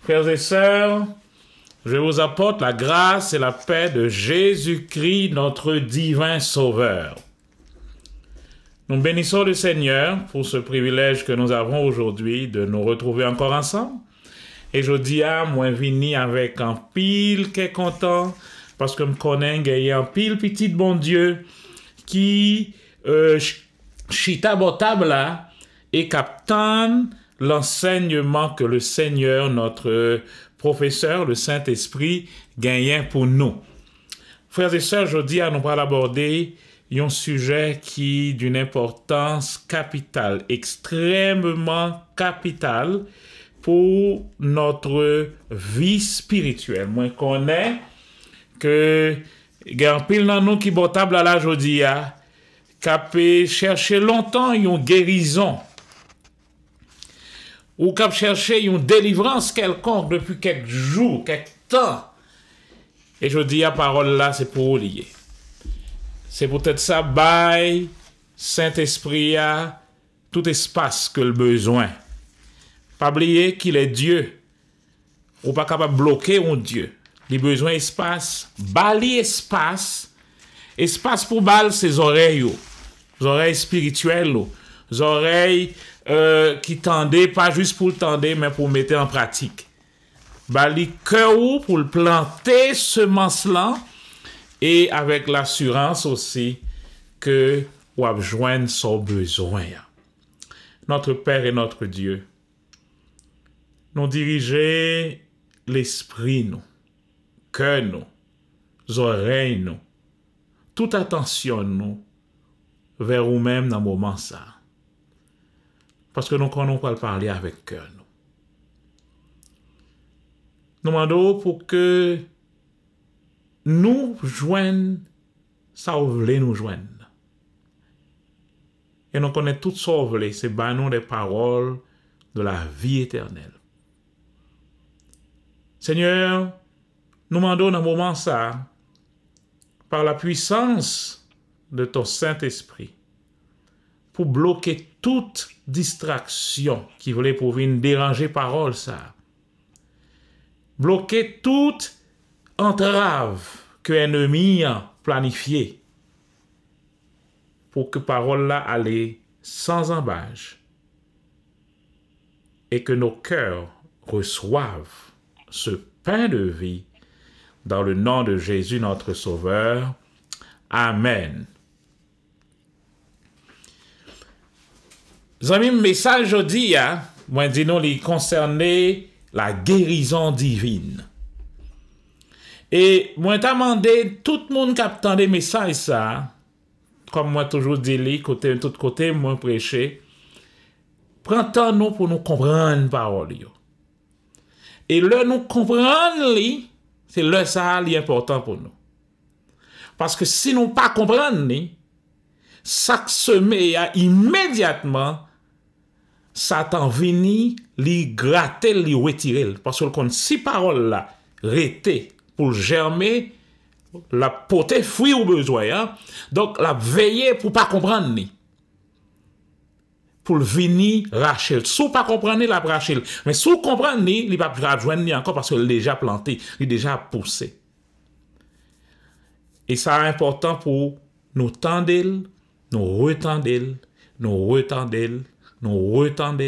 Frères et sœurs, je vous apporte la grâce et la paix de Jésus-Christ, notre divin Sauveur. Nous bénissons le Seigneur pour ce privilège que nous avons aujourd'hui de nous retrouver encore ensemble. Et je dis à moi vini avec un pile qui est content parce que me connais qu'il y a un pile petit bon Dieu qui chita botable là et captain l'enseignement que le Seigneur, notre professeur, le Saint-Esprit, gagne pour nous. Frères et sœurs, je dis à nous pas aborder un sujet qui d'une importance capitale, extrêmement capitale pour notre vie spirituelle. Moi, je connais que il y a un pile dans nous qui botable à la jodia, qui a cherché longtemps une guérison ou qui a cherché une délivrance quelconque depuis quelques jours, quelques temps. Et je dis à parole là, c'est pour lier. C'est peut-être ça, bail, Saint-Esprit a tout espace que le besoin. Pas oublier qu'il est Dieu. Ou pas capable de bloquer un Dieu. Les besoins espace, bali espace. Espace pour bal, ses oreilles. Les oreilles spirituelles. Les oreilles qui tendaient, pas juste pour le tendre, mais pour mettre en pratique. Bali cœur pour le planter semence-là. Et avec l'assurance aussi que vous avez joindre son besoin. Notre Père et notre Dieu, nous diriger l'esprit, nous, cœur, nous, oreilles, nous, toute attention, nous, vers vous-même dans le moment ça. Parce que nous connaissons pas le parler avec cœur, nous. Nous demandons pour que nous joignent ça vous voulez nous joindre. Et nous connaissons tout ça vous voulez, c'est nous des paroles de la vie éternelle. Seigneur, nous demandons dans un moment ça, par la puissance de ton Saint-Esprit, pour bloquer toute distraction qui voulait pour venir déranger parole ça. Bloquer toute entrave que l'ennemi a planifié pour que parole là allait sans embâche et que nos cœurs reçoivent ce pain de vie dans le nom de Jésus notre Sauveur. Amen. Amis, message aujourd'hui, moi dis-nous, il concernait la guérison divine. Et moi t'ai demandé tout le monde qui attend des messages ça, comme moi toujours dit côté de tout côté moi prêcher, prends temps nous pour nous comprendre parole yo. Et là nous comprendre li, c'est là ça li important pour nous. Parce que si nous pas comprendre li, ça semé immédiatement Satan vini li gratter li retirer parce que si parole là rete pour germer, la porter fruit au besoin. Hein? Donc, la veiller pour pas comprendre ni. Pour venir racher. Si vous pas comprendre la racher. Mais si vous comprenez ni, il va pas joindre ni encore parce qu'il est déjà planté, il est déjà poussé. Et ça est important pour nous tendre, nous retendre, nous retendre, nous retendre,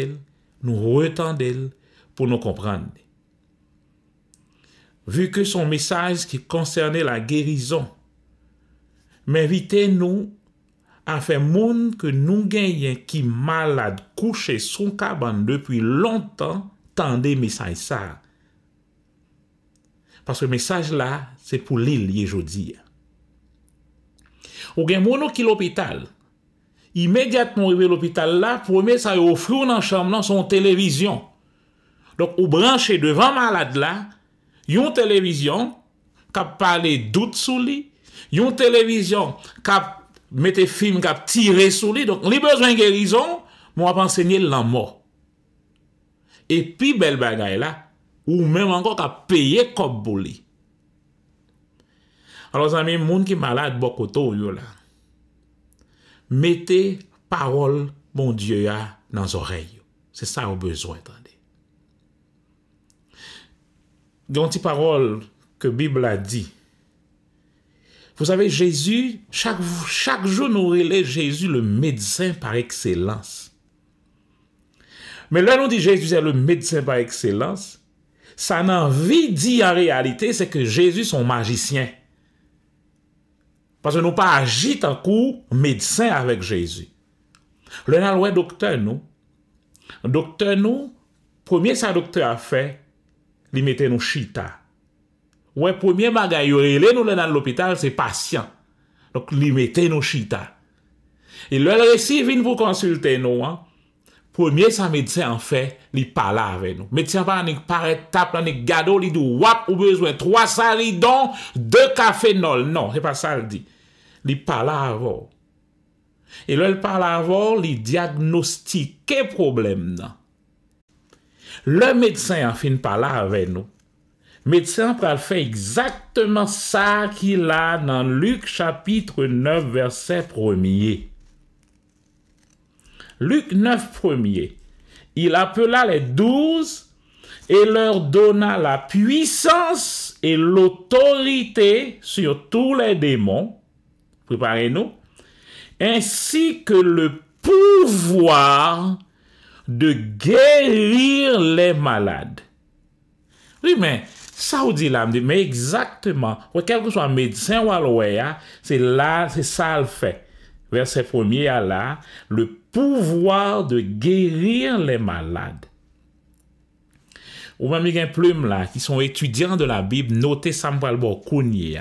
nous retendre pour nous comprendre. Vu que son message qui concernait la guérison, m'invitez-nous à faire monde que nous gagnons qui malade couché son cabane depuis longtemps, tendez message ça. Parce que le message là, c'est pour l'île aujourd'hui. Ou gen moun qui l'hôpital. Immédiatement arrivé à l'hôpital là, premier ça offrir dans chambre son télévision. Donc ou branché devant malade là, yon télévision qui parle doute sous lui, yon télévision qui mette film qui tiré sous lui. Donc li besoin guérison, moi pas enseigner la mort. Et puis belle bagaille là, ou même encore qu'à payer comme bouli. Alors amis, moun qui malade beaucoup to yo là. Mettez parole bon Dieu a dans les oreilles. C'est ça au besoin attendez. une petite parole que la Bible a dit. Vous savez, Jésus, chaque jour, nous relève Jésus le médecin par excellence. Mais là, nous dit Jésus est le médecin par excellence. Ça n'a envie dit en réalité, c'est que Jésus est un magicien. Parce que nous pas agi en coup médecin avec Jésus. Le nalwe docteur nous, premier sa docteur a fait, il mettait nous chita. Ouais, premier bagay relé nous dans l'hôpital, c'est patient. Donc, il mettait nous chita. Et le récit vient pour consulter nous, hein. Premier, sa médecin en fait, il parle avec nous. Médecin pas ni paraît tape, ni gado, il dit wap ou besoin 3 saridon, 2 cafénol. Non, c'est pas ça il dit. Il parle avant. Et là, il parle avant, il diagnostique problème. Le médecin a fini par là avec nous. Le médecin a fait exactement ça qu'il a dans Luc chapitre 9, verset 1er. Luc 9, 1er. Il appela les 12 et leur donna la puissance et l'autorité sur tous les démons. Préparez-nous. Ainsi que le pouvoir de guérir les malades. Oui, mais ça vous dit là, mais exactement, quel que soit médecin ou aloya, c'est là, c'est ça le fait. Verset 1er à là, le pouvoir de guérir les malades. Ou même il y a une plume là, qui sont étudiants de la Bible, notez ça, m'balbo kounye.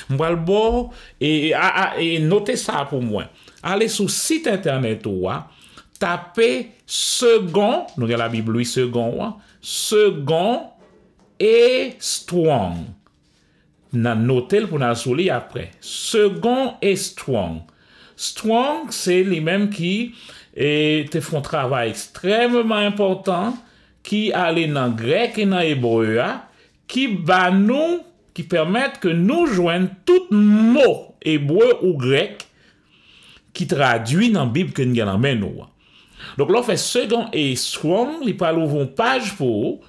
M'balbo, et notez ça pour moi. Allez sur le site internet ou tapez second, nous avons la Bible, oui, second et strong. Notez pour nous souligner après. Second et strong. Strong, c'est les mêmes qui te font un travail extrêmement important, qui allent dans le grec et dans l'hébreu, qui permettent que nous joignons tout mot hébreu ou grec qui traduit dans la Bible que nous avons. Donc là, on fait second et strong, il parle ouvrir une page pour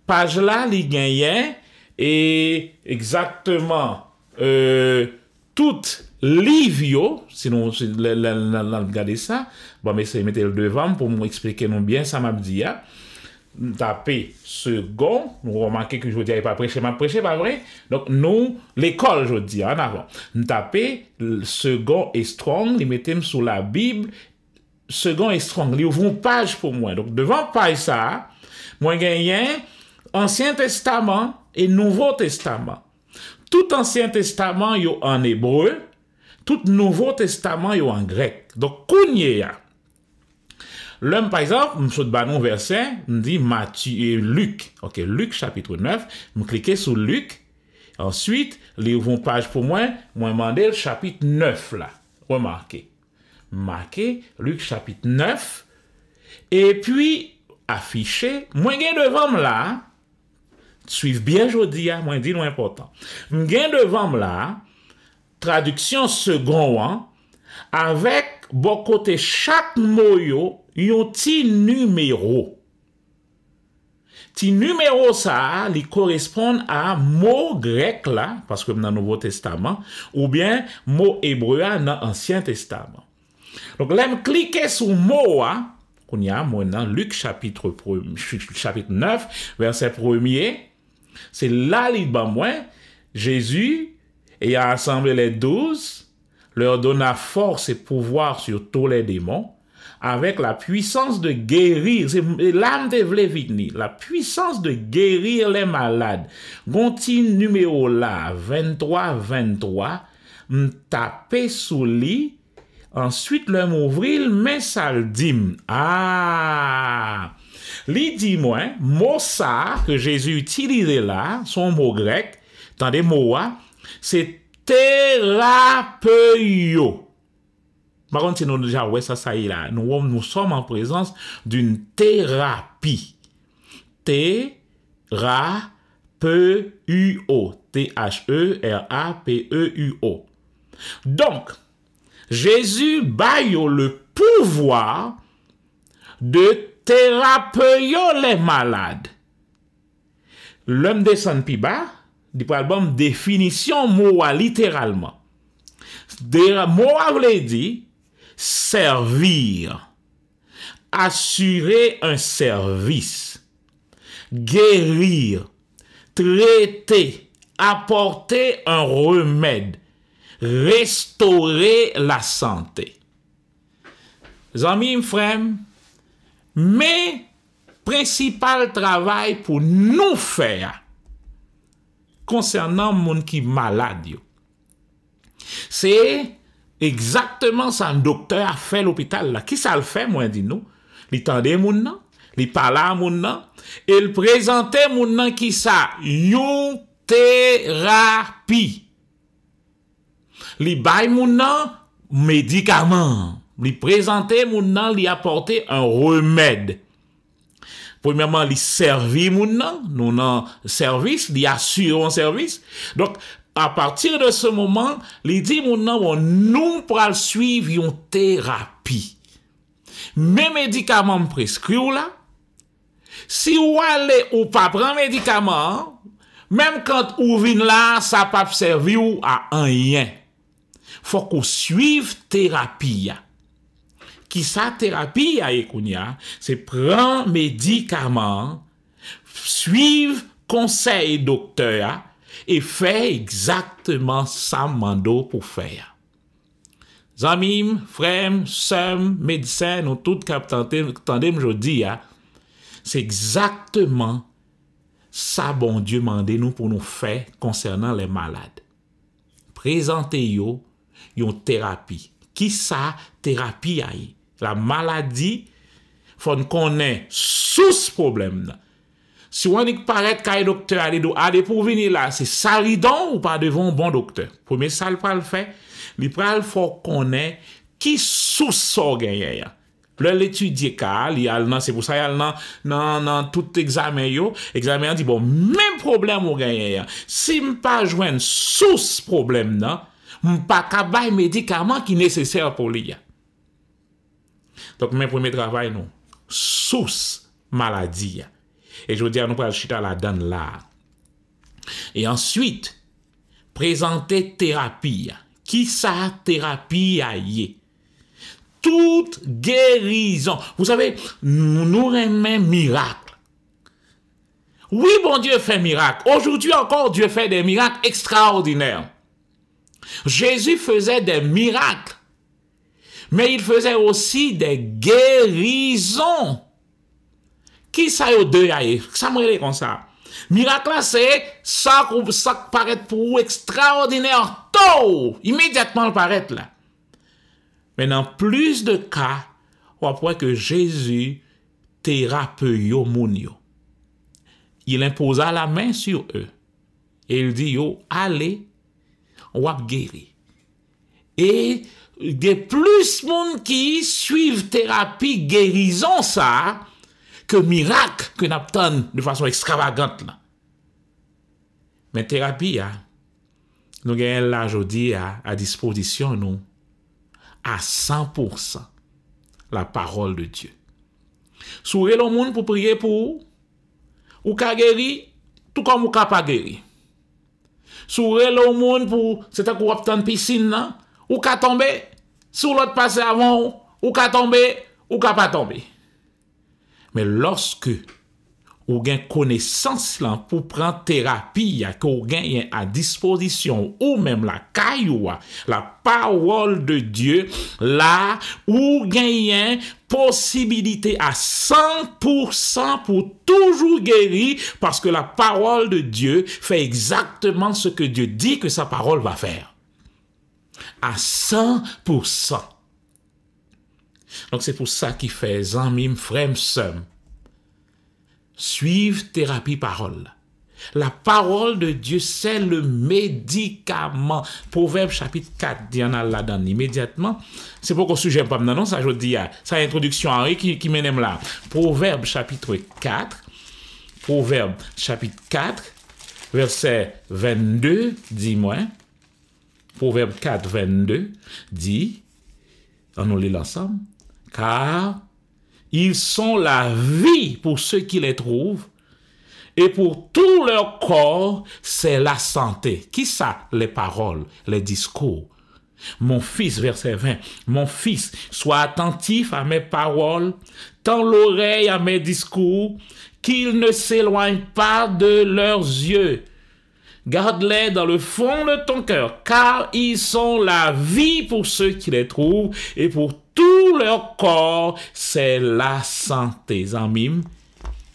page là, il gagne et exactement tout livre, sinon regardez ça, bon mais c'est mettre le devant pour m'expliquer non bien ça m'a dit. Taper second, nous remarquez que je vous dis pas prêcher, m'a prêché, pas vrai? Donc nous, l'école, je dis en avant. Taper second et strong, les mettez sur la Bible, second et strong, ils ouvrent une page pour moi. Donc devant page ça, moi gagne Ancien Testament et Nouveau Testament. Tout Ancien Testament yo en hébreu, tout Nouveau Testament yo en grec. Donc kounye ya. L'homme, par exemple, je vais vous verset, me dit Matthieu et Luc. Ok, Luc chapitre 9. Je cliquez sur Luc. Ensuite, les ouvrons page pour moi. Moi, demandez le chapitre 9 là. Remarquez. Marquez Luc chapitre 9. Et puis, affiché. Moi, j'ai devant là. Suivez bien, je dis, moi, dis l'important. J'ai devant là. Traduction second, avec bon côté chaque mot yon ti numéro. Ti numéro ça, il correspond à mot grec là, parce que dans le Nouveau Testament, ou bien mot hébreu dans l'Ancien Testament. Donc là, je clique sur mot, qu'on y a dans Luc chapitre 9, verset 1er. C'est là, Jésus ayant assemblé les 12, leur donna force et pouvoir sur tous les démons, avec la puissance de guérir, c'est l'âme de vlevini, la puissance de guérir les malades. Gonti numéro là, 23, m'taper sous lit, ensuite le m'ouvrir, mais ça le dit. Li dit moi, mot ça que Jésus utilisait là, son mot grec, dans des mots, c'est thérapeuio. Par contre, nous déjà, ouais, ça y est là. Nous sommes en présence d'une thérapie. Thérapeuo. T-H-E-R-A-P-E-U-O. Donc, Jésus baille le pouvoir de thérapeuio les malades. l'homme descend plus bas, il prend l'album définition mot littéralement. Mot veut dire servir, assurer un service, guérir, traiter, apporter un remède, restaurer la santé. Amis, frères, mais principal travail pour nous faire concernant moun qui malade, c'est exactement ça un docteur a fait l'hôpital là. Qui ça le fait, moi, dit nous? Il tendait moun nan, il parlait à moun nan, et il présentait moun nan qui ça? Yon thérapie. Il bay moun nan médicament. Il présentait moun nan, il apportait un remède. Premièrement, il servit moun nan, nous nan service, il assure un service. Donc, à partir de ce moment, il dit moun nan, nous pral suivre une thérapie. Mes médicaments prescrits là, si vous allez ou pas prendre médicaments, même quand vous venez là, ça pas servir à rien. Faut qu'on suive thérapie. Qui sa thérapie à Ekounia, c'est prendre médicaments, suivre conseil docteur et faire exactement ça mando pour faire. Amis, frères, sœurs, médecins, nous tous qui attendez aujourd'hui, c'est exactement ça bon Dieu mande nous pour nous faire concernant les malades. Présentez yo une thérapie. Qui sa thérapie a? La maladie, faut qu'on connaisse sous problème. Si on dit que paraît qu'un docteur a des pour venir là, c'est saridon ou pas devant un bon docteur. Premier ça le fait, il faut qu'on ait qui sous s'orgagne. L'étudier car c'est pour ça il y a dans tout examen examen dit bon même problème au gagne. Si me pas joindre sous problème là, pas capable médicament qui nécessaire pour lui. Donc, mon premier travail, nous, sous maladie. Et je veux dire, nous prenons chita la donne là. Et ensuite, présenter thérapie. Qui sa thérapie a y? Toute guérison. Vous savez, nous aimons miracle. Oui, bon Dieu fait miracle. Aujourd'hui encore, Dieu fait des miracles extraordinaires. Jésus faisait des miracles. Mais il faisait aussi des guérisons. Qui ça y a deux aïe? Ça me relève comme ça. Miracle là, c'est ça qui paraît pour vous extraordinaire. Tôt! Immédiatement, il paraît là. Mais dans plus de cas, on voit que Jésus thérapeute moun yo. Il imposa la main sur eux. Et il dit, yo, allez, on va guérir. Et il y a plus de monde qui suivent thérapie guérison ça que miracle que n'obtient de façon extravagante là. Mais thérapie nous gagnons là aujourd'hui à disposition nous à 100% la parole de Dieu. Sourez le monde pour prier pour ou ka guéri tout comme ou ka pas guéri. Sourez le monde pour c'est à quoi obtient piscine là ou ka tomber sur l'autre passé avant ou ka tomber ou ka pas tomber. Mais lorsque ou gain connaissance là pour prendre thérapie que ou gain à disposition ou même la caillou la parole de Dieu là ou gain possibilité à 100% pour toujours guérir parce que la parole de Dieu fait exactement ce que Dieu dit que sa parole va faire. À 100%. Donc c'est pour ça qu'il fait amis, frères, sœurs. Suivre thérapie parole. La parole de Dieu, c'est le médicament. Proverbe chapitre 4, dit en a là-dedans immédiatement. C'est pourquoi le sujet pas non, ça je dis, ça introduction Henri qui mène là. Proverbe chapitre 4, Proverbe chapitre 4, verset 22, dis-moi. Proverbe 4, 22, dit, on nous lit l'ensemble, car ils sont la vie pour ceux qui les trouvent, et pour tout leur corps, c'est la santé. Qui ça? Les paroles, les discours. Mon fils, verset 20, mon fils, sois attentif à mes paroles, tends l'oreille à mes discours, qu'ils ne s'éloignent pas de leurs yeux. Garde-les dans le fond de ton cœur, car ils sont la vie pour ceux qui les trouvent, et pour tout leur corps, c'est la santé. Zamim,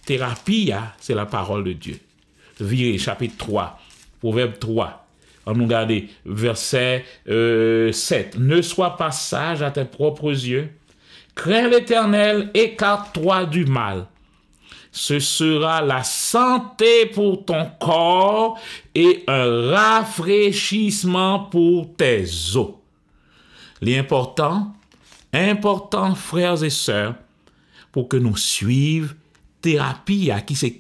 thérapie, c'est la parole de Dieu. Viré, chapitre 3, Proverbe 3. On nous regarde verset 7. Ne sois pas sage à tes propres yeux. Crains l'Éternel, écarte-toi du mal. Ce sera la santé pour ton corps et un rafraîchissement pour tes os. L'important, frères et sœurs, pour que nous suivions thérapie,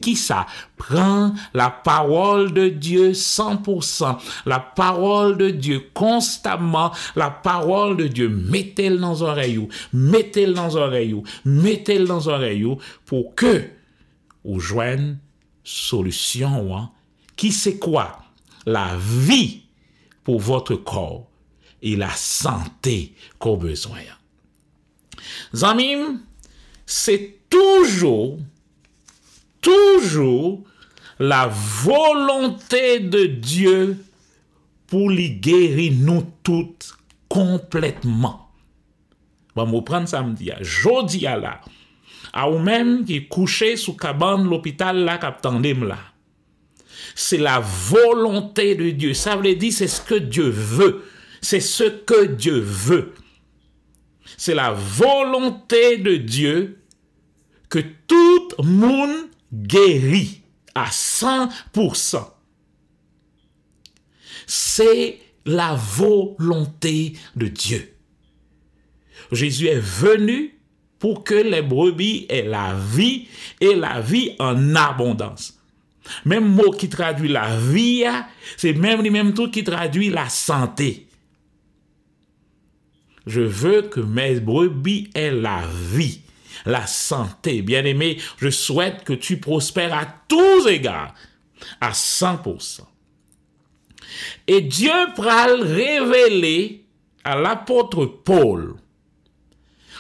qui ça? Prends la parole de Dieu 100%, la parole de Dieu constamment, la parole de Dieu, mettez-le dans les oreilles, mettez-le dans les oreilles, mettez-le dans les oreilles, pour que vous joignez solution, qui c'est quoi? La vie pour votre corps et la santé qu'on a besoin. Zamim, c'est toujours la volonté de Dieu pour lui guérir nous toutes complètement. Bon, vous prendre samedi, jodi là, à ou même qui est couché sous cabane l'hôpital là, qu'attendem là. C'est la volonté de Dieu. Ça veut dire c'est ce que Dieu veut. C'est ce que Dieu veut. C'est la volonté de Dieu que tout le monde guérit à 100%. C'est la volonté de Dieu. Jésus est venu pour que les brebis aient la vie et la vie en abondance. Même mot qui traduit la vie, c'est même le même truc qui traduit la santé. Je veux que mes brebis aient la vie, la santé. Bien-aimé, je souhaite que tu prospères à tous égards, à 100%. Et Dieu pral révéler à l'apôtre Paul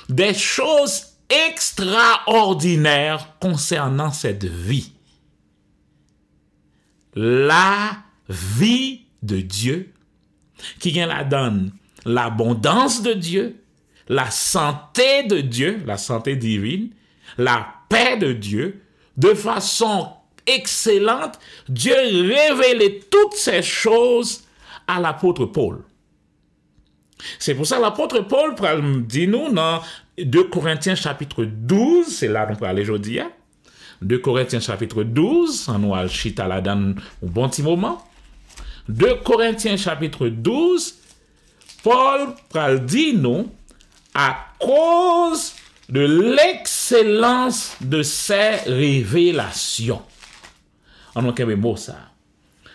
des choses extraordinaires concernant cette vie. La vie de Dieu qui vient la donne l'abondance de Dieu, la santé de Dieu, la santé divine, la paix de Dieu, de façon excellente. Dieu révélait toutes ces choses à l'apôtre Paul. C'est pour ça que l'apôtre Paul dit nous dans 2 Corinthiens chapitre 12, c'est là qu'on peut aller aujourd'hui. 2 Corinthiens chapitre 12, on nous a chita là dans un bon petit moment. 2 Corinthiens chapitre 12, Paul dit nous, à cause de l'excellence de ses révélations. On a quel mot ça?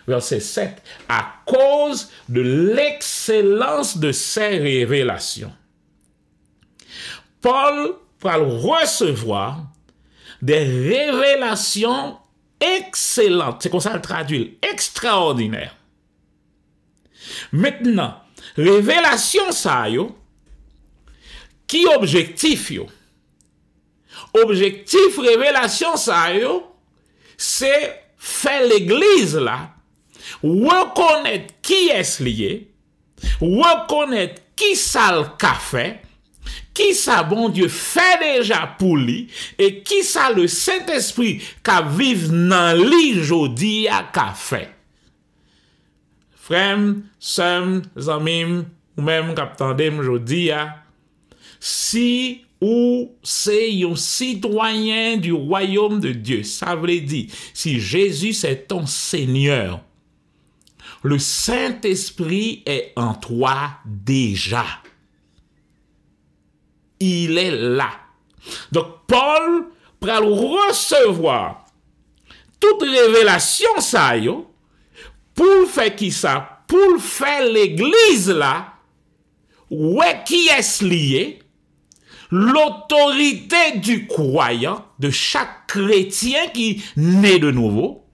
Verset 7. À cause de l'excellence de ses révélations. Paul va recevoir des révélations excellentes. C'est comme ça le traduit. Extraordinaire. Maintenant, révélation ça yo, qui objectif yo? Objectif révélation ça yo, c'est faire l'église là, reconnaître qui est lié, reconnaître qui ça le fait, qui ça bon Dieu fait déjà pour lui, et qui ça le Saint-Esprit qu'a vive dans lui jodi a qu'a fait. Frères, sœurs, amis, ou même qu'attendem jodi a, si ou c'est un citoyen du royaume de Dieu, ça veut dire, si Jésus est ton Seigneur, le Saint-Esprit est en toi déjà. Il est là. Donc, Paul va recevoir toute révélation ça yo, pour faire qui ça? Pour faire l'église là, ouais, qui est lié, l'autorité du croyant, de chaque chrétien qui naît de nouveau,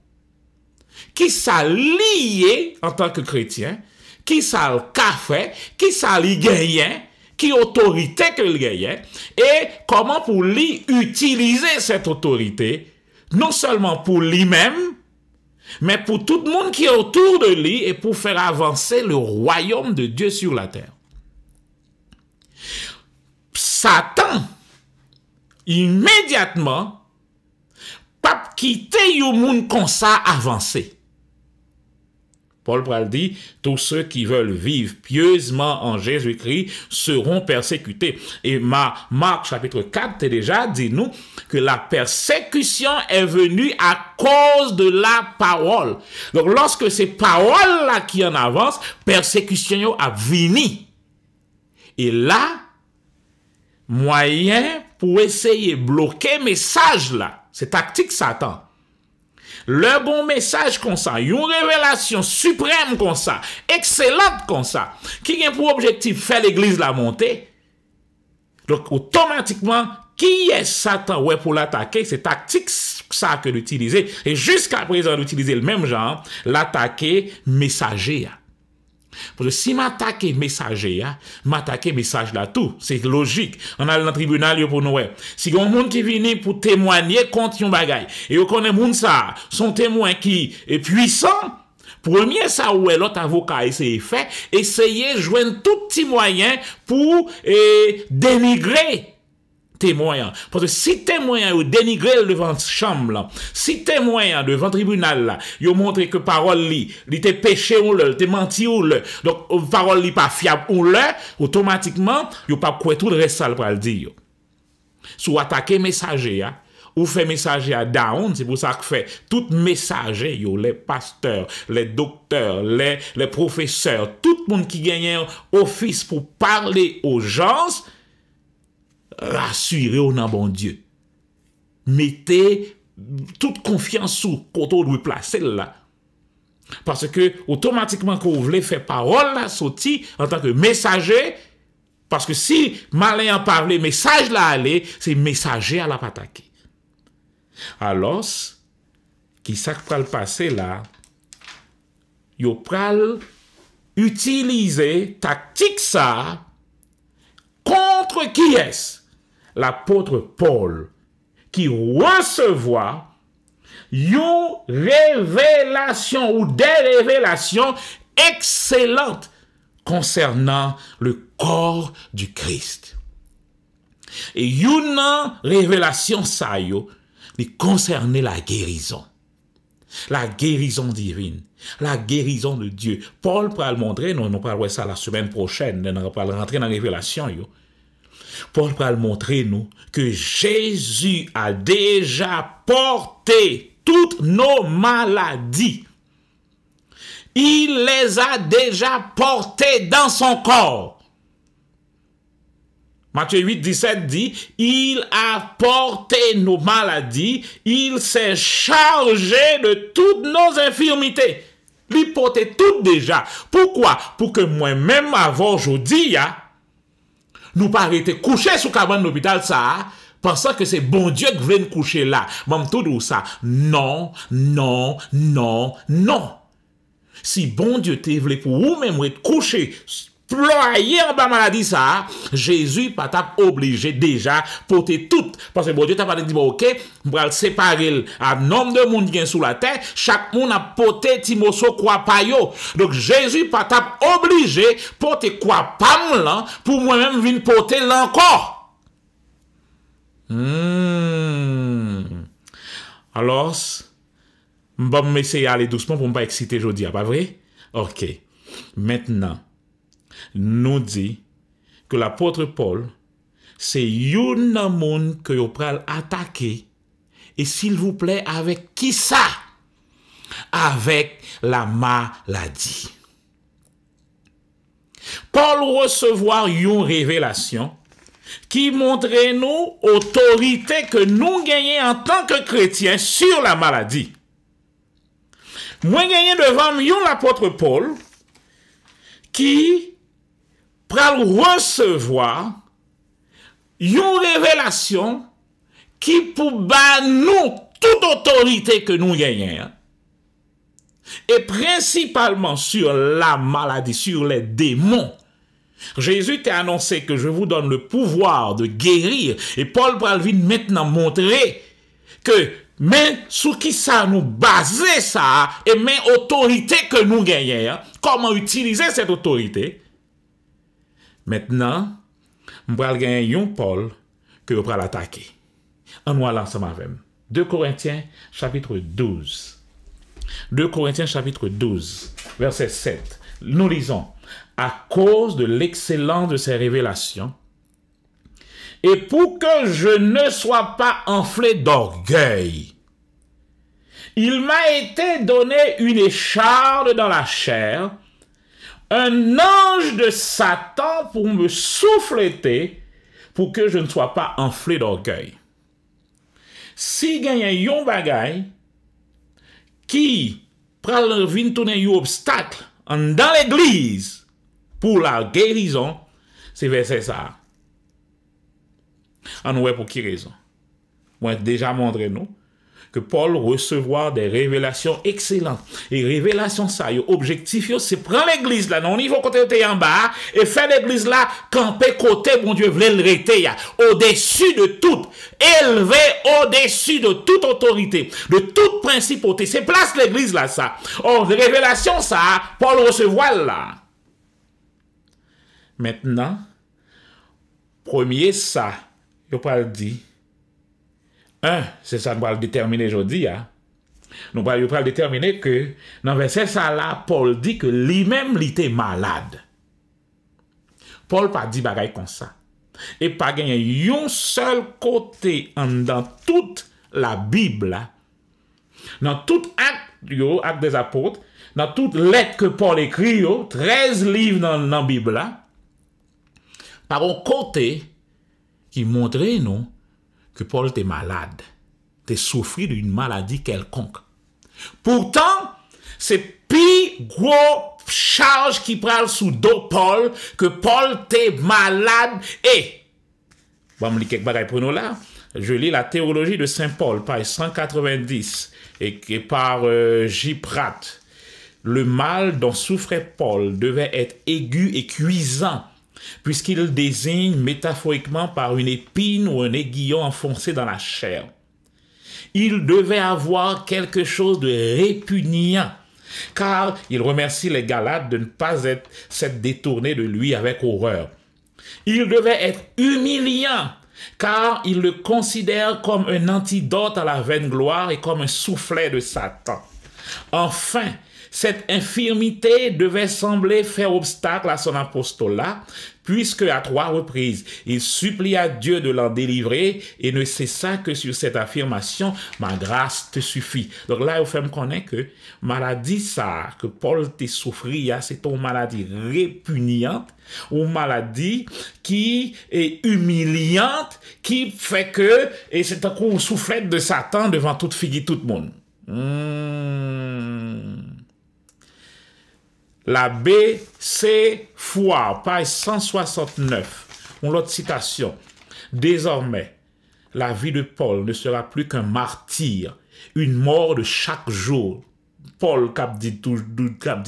qui ça lié en tant que chrétien, qui ça le café, qui ça li gagne, qui autorité que le gagne, et comment pour lui utiliser cette autorité, non seulement pour lui-même, mais pour tout le monde qui est autour de lui et pour faire avancer le royaume de Dieu sur la terre. Satan, immédiatement, pas quitter yon monde comme ça avancer. Paul Pral dit, tous ceux qui veulent vivre pieusement en Jésus-Christ seront persécutés. Et Marc chapitre 4 t'es déjà dit nous que la persécution est venue à cause de la parole. Donc lorsque c'est parole là qui en avance, persécution a vini. Et là, moyen pour essayer de bloquer message là, c'est tactique Satan. Le bon message comme ça, une révélation suprême comme ça, excellente comme ça, qui a pour objectif faire l'église la monter. Donc automatiquement, qui est Satan ouais pour l'attaquer, c'est tactique ça que l'utiliser. Et jusqu'à présent, l'utiliser le même genre, l'attaquer messager. Parce que si m'attaquer messager, m'attaquer message là tout, c'est logique. On a dans le tribunal pour nous. Si il y a un monde qui vient pour témoigner contre un bagay, et on connaît monde ça, son témoin qui est puissant, premier ça ou l'autre avocat essayer faire, essayer de joindre tout petit moyen pour dénigrer témoin. Parce que si témoin ou dénigré devant chambre là, si témoin devant tribunal là, yo montré que parole li était péché ou le, était menti ou le, donc parole li pas fiable ou le, automatiquement, yo pas quoi tout le reste ça le pral dire. Sous attaquer messager ou fait messager à down, c'est pour ça que fait tout messager yo, les pasteurs, les docteurs, les professeurs, tout le monde qui gagne un office pour parler aux gens, rassurez au nom bon Dieu. Mettez toute confiance sous côté où vous placer là. Parce que automatiquement quand vous voulez faire parole là sorti en tant que messager, parce que si malin en parler message là aller, c'est messager à la attaquer. Alors qui ça pral passer là, yo pral utiliser tactique ça contre qui est-ce? L'apôtre Paul, qui recevoir une révélation ou des révélations excellentes concernant le corps du Christ. Et une révélation ça yo, concernait la guérison. La guérison divine. La guérison de Dieu. Paul va le montrer, nous parlerons ça la semaine prochaine, nous allons rentrer dans la révélation yo. Paul va le montrer nous que Jésus a déjà porté toutes nos maladies. Il les a déjà portées dans son corps. Matthieu 8, 17 dit, il a porté nos maladies, il s'est chargé de toutes nos infirmités. Il portait tout déjà. Pourquoi? Pour que moi-même avant aujourd'hui, nous pas arrêter coucher sous cabane d'hôpital ça, pensant que c'est bon Dieu qui vient nous coucher là. Même tout ça. Non, non, non, non. Si bon Dieu te voulait pour vous-même être couché, ployer en bas maladie ça, Jésus pas t'a obligé déjà porter tout. Parce que bon Dieu t'a pas dit, bon, ok, on va le séparer à nombre de monde qui est sous la terre, chaque monde a porté Timoso quoi pa yo. Donc Jésus pas t'a obligé porter quoi pas là, pour moi-même venir porter là encore. Alors, je vais essayer d'aller doucement pour ne pas exciter aujourd'hui, pas vrai? Ok. Maintenant, nous dit que l'apôtre Paul, c'est une monde que vous pouvez attaquer. Et s'il vous plaît, avec qui ça? Avec la maladie. Paul recevoir une révélation qui montrait nous autorité que nous gagnons en tant que chrétiens sur la maladie. Moi gagné devant l'apôtre Paul qui pral recevoir une révélation qui pour bas nous toute autorité que nous gagnons, et principalement sur la maladie, sur les démons. Jésus t'a annoncé que je vous donne le pouvoir de guérir. Et Paul Pralvin maintenant montrer que mais sous qui ça nous baser ça et mais autorité que nous gagnons, comment utiliser cette autorité. Maintenant, nous allons gagner un Paul que nous allons attaquer. En nous allant ensemble avec nous. 2 Corinthiens chapitre 12. 2 Corinthiens chapitre 12, verset 7. Nous lisons. À cause de l'excellence de ces révélations, et pour que je ne sois pas enflé d'orgueil, il m'a été donné une écharde dans la chair, un ange de Satan pour me souffleter, pour que je ne sois pas enflé d'orgueil. Si il y a un bagay qui pral vin tourner un obstacle dans l'église, pour la guérison, c'est verset ça. En ouais pour qui raison? Moi, déjà montré nous que Paul recevoir des révélations excellentes. Et révélations ça, yo objectif c'est prendre l'église là, non niveau côté en bas et faire l'église là camper côté bon Dieu voulait le rester au-dessus de tout, élevé au-dessus de toute autorité, de toute principauté. C'est place l'église là ça. Oh, révélation ça, Paul recevoir là. Maintenant, premier ça, je vais dire, c'est ça que nous allons déterminer aujourd'hui. Nous allons déterminer que dans verset ça là, Paul dit que lui-même il était malade. Paul pas dit bagaille comme ça. Et pas gagné un seul côté dans toute la Bible, dans tout acte des apôtres, dans toute lettre que Paul écrit, 13 livres dans la Bible, par un côté qui montrait nous que Paul était malade, était souffert d'une maladie quelconque. Pourtant, c'est plus gros charge qui prend sous dos Paul que Paul était malade et bon, me lis quelques bagages pour nous là. Je lis la théologie de Saint Paul, page 190 et par J. Pratt. Le mal dont souffrait Paul devait être aigu et cuisant, puisqu'il désigne métaphoriquement par une épine ou un aiguillon enfoncé dans la chair. Il devait avoir quelque chose de répugnant, car il remercie les Galates de ne pas s'être détournés de lui avec horreur. Il devait être humiliant, car il le considère comme un antidote à la vaine gloire et comme un soufflet de Satan. Enfin, cette infirmité devait sembler faire obstacle à son apostolat, puisque à 3 reprises, il supplia Dieu de l'en délivrer et ne cessa que sur cette affirmation, ma grâce te suffit. Donc là, il faut me connaître que maladie ça, que Paul te souffrit, c'est une maladie répugnante, ou maladie qui est humiliante, qui fait que, et c'est un coup soufflet de Satan devant toute fille, tout le monde. L'abbé C. Foire, page 169, une autre citation. Désormais, la vie de Paul ne sera plus qu'un martyr, une mort de chaque jour. Paul cap dit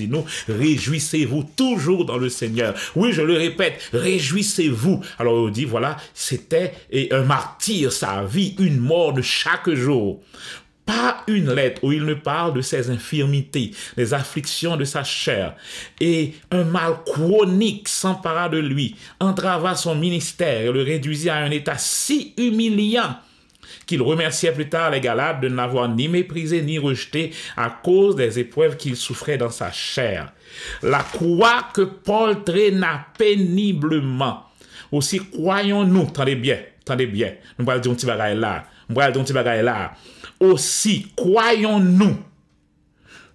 nous, réjouissez-vous toujours dans le Seigneur. Oui, je le répète, réjouissez-vous. Alors, il dit, voilà, c'était un martyr, sa vie, une mort de chaque jour. Pas une lettre où il ne parle de ses infirmités, des afflictions de sa chair, et un mal chronique s'empara de lui, entrava son ministère et le réduisit à un état si humiliant qu'il remerciait plus tard les Galates de n'avoir ni méprisé ni rejeté à cause des épreuves qu'il souffrait dans sa chair. La croix que Paul traîna péniblement. Aussi croyons-nous, attendez bien, nous allons dire un petit bagage là, aussi croyons-nous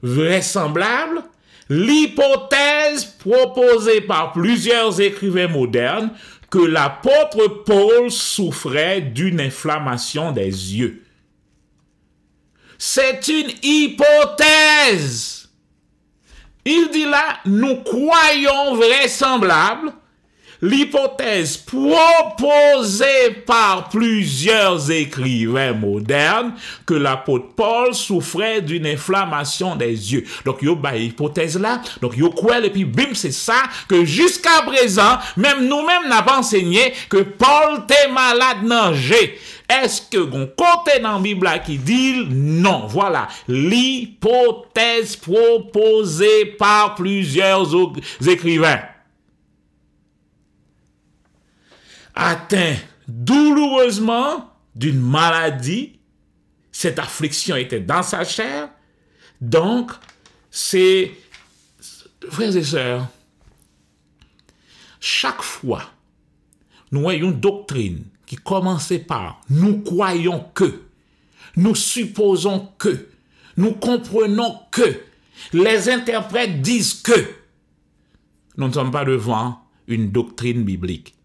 vraisemblable l'hypothèse proposée par plusieurs écrivains modernes que l'apôtre Paul souffrait d'une inflammation des yeux. C'est une hypothèse. Il dit là, nous croyons vraisemblable l'hypothèse proposée par plusieurs écrivains modernes que l'apôtre Paul souffrait d'une inflammation des yeux. Donc, yo ba hypothèse là, donc yo quoi et puis bim, c'est ça que jusqu'à présent, même nous-mêmes n'a pas enseigné que Paul était malade dans G. Est-ce que vous côté dans la Bible qui dit non? Voilà, l'hypothèse proposée par plusieurs écrivains. Atteint douloureusement d'une maladie, cette affliction était dans sa chair. Donc, c'est, frères et sœurs, chaque fois, nous avons une doctrine qui commençait par nous croyons que, nous supposons que, nous comprenons que, les interprètes disent que, nous ne sommes pas devant une doctrine biblique.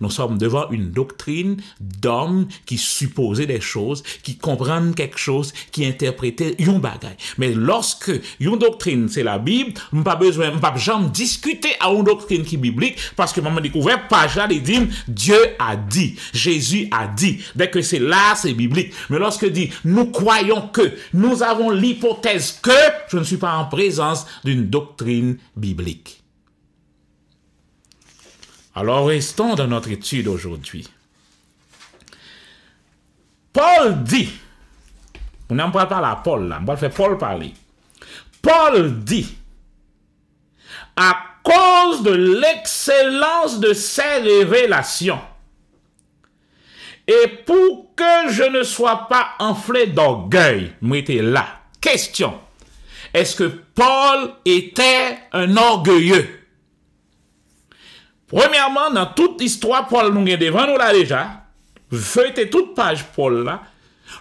Nous sommes devant une doctrine d'hommes qui supposaient des choses, qui comprennent quelque chose, qui interprétaient une bagaille. Mais lorsque une doctrine, c'est la Bible, on n'a pas besoin, on pas jamais discuter à une doctrine qui est biblique, parce que maman découvert, page là, il dit, Dieu a dit, Jésus a dit. Dès que c'est là, c'est biblique. Mais lorsque dit, nous croyons que, nous avons l'hypothèse que, je ne suis pas en présence d'une doctrine biblique. Alors, restons dans notre étude aujourd'hui. Paul dit, on n'en parle pas à Paul là, on va faire Paul parler. Paul dit, à cause de l'excellence de ses révélations, et pour que je ne sois pas enflé d'orgueil, mettez là, question, est-ce que Paul était un orgueilleux? Premièrement, dans toute histoire, Paul nous est devant nous là déjà. Feuilletez toute page Paul là.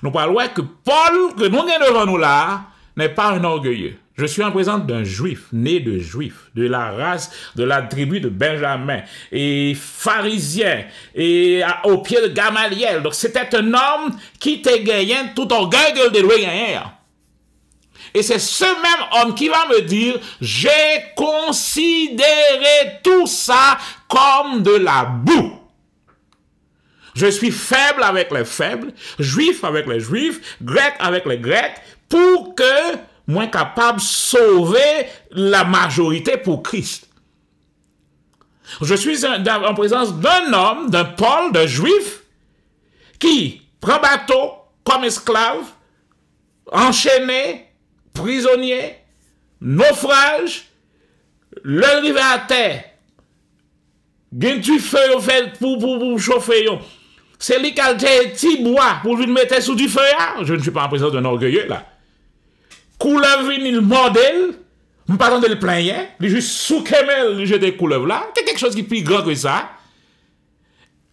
Nous parlons que Paul, que nous est devant nous là, n'est pas un orgueilleux. Je suis en présence d'un juif, né de juif, de la race, de la tribu de Benjamin, et pharisien, et au pied de Gamaliel. Donc c'était un homme qui était gagné tout orgueil que le déloué gagné. Et c'est ce même homme qui va me dire, j'ai considéré tout ça comme de la boue. Je suis faible avec les faibles, juif avec les juifs, grec avec les grecs, pour que moi capable de sauver la majorité pour Christ. Je suis en présence d'un homme, d'un Paul, d'un juif, qui prend bateau comme esclave, enchaîné, prisonnier, naufrage, le rive à terre, gain du feu pour chauffer. C'est lui qui a été petit bois pour lui mettre sous du feu. Je ne suis pas en présence d'un orgueilleux là. Couleuvre il modèle, je ne pas de le plaindre, il juste sous Kemel, il jette des couleuvres là. C'est quelque chose qui est plus grand que ça.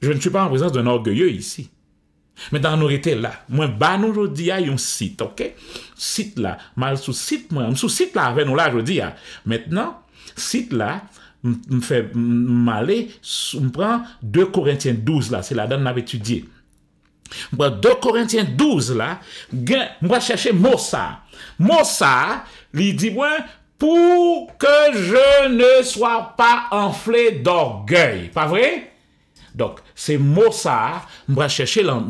Je ne suis pas en présence d'un orgueilleux ici. Mais dans nous était là, moi bah nous aujourd'hui a un site, OK? Site là, mal sous site moi, sous site là avec nous là aujourd'hui. Maintenant, site là me fait m'aller, me prend 2 Corinthiens 12 là, c'est là dedans on a étudié. Me prend 2 Corinthiens 12 là, on va chercher Mossa. Mossa, il dit moi pour que je ne sois pas enflé d'orgueil, pas vrai? Donc, c'est mot ça, on va chercher là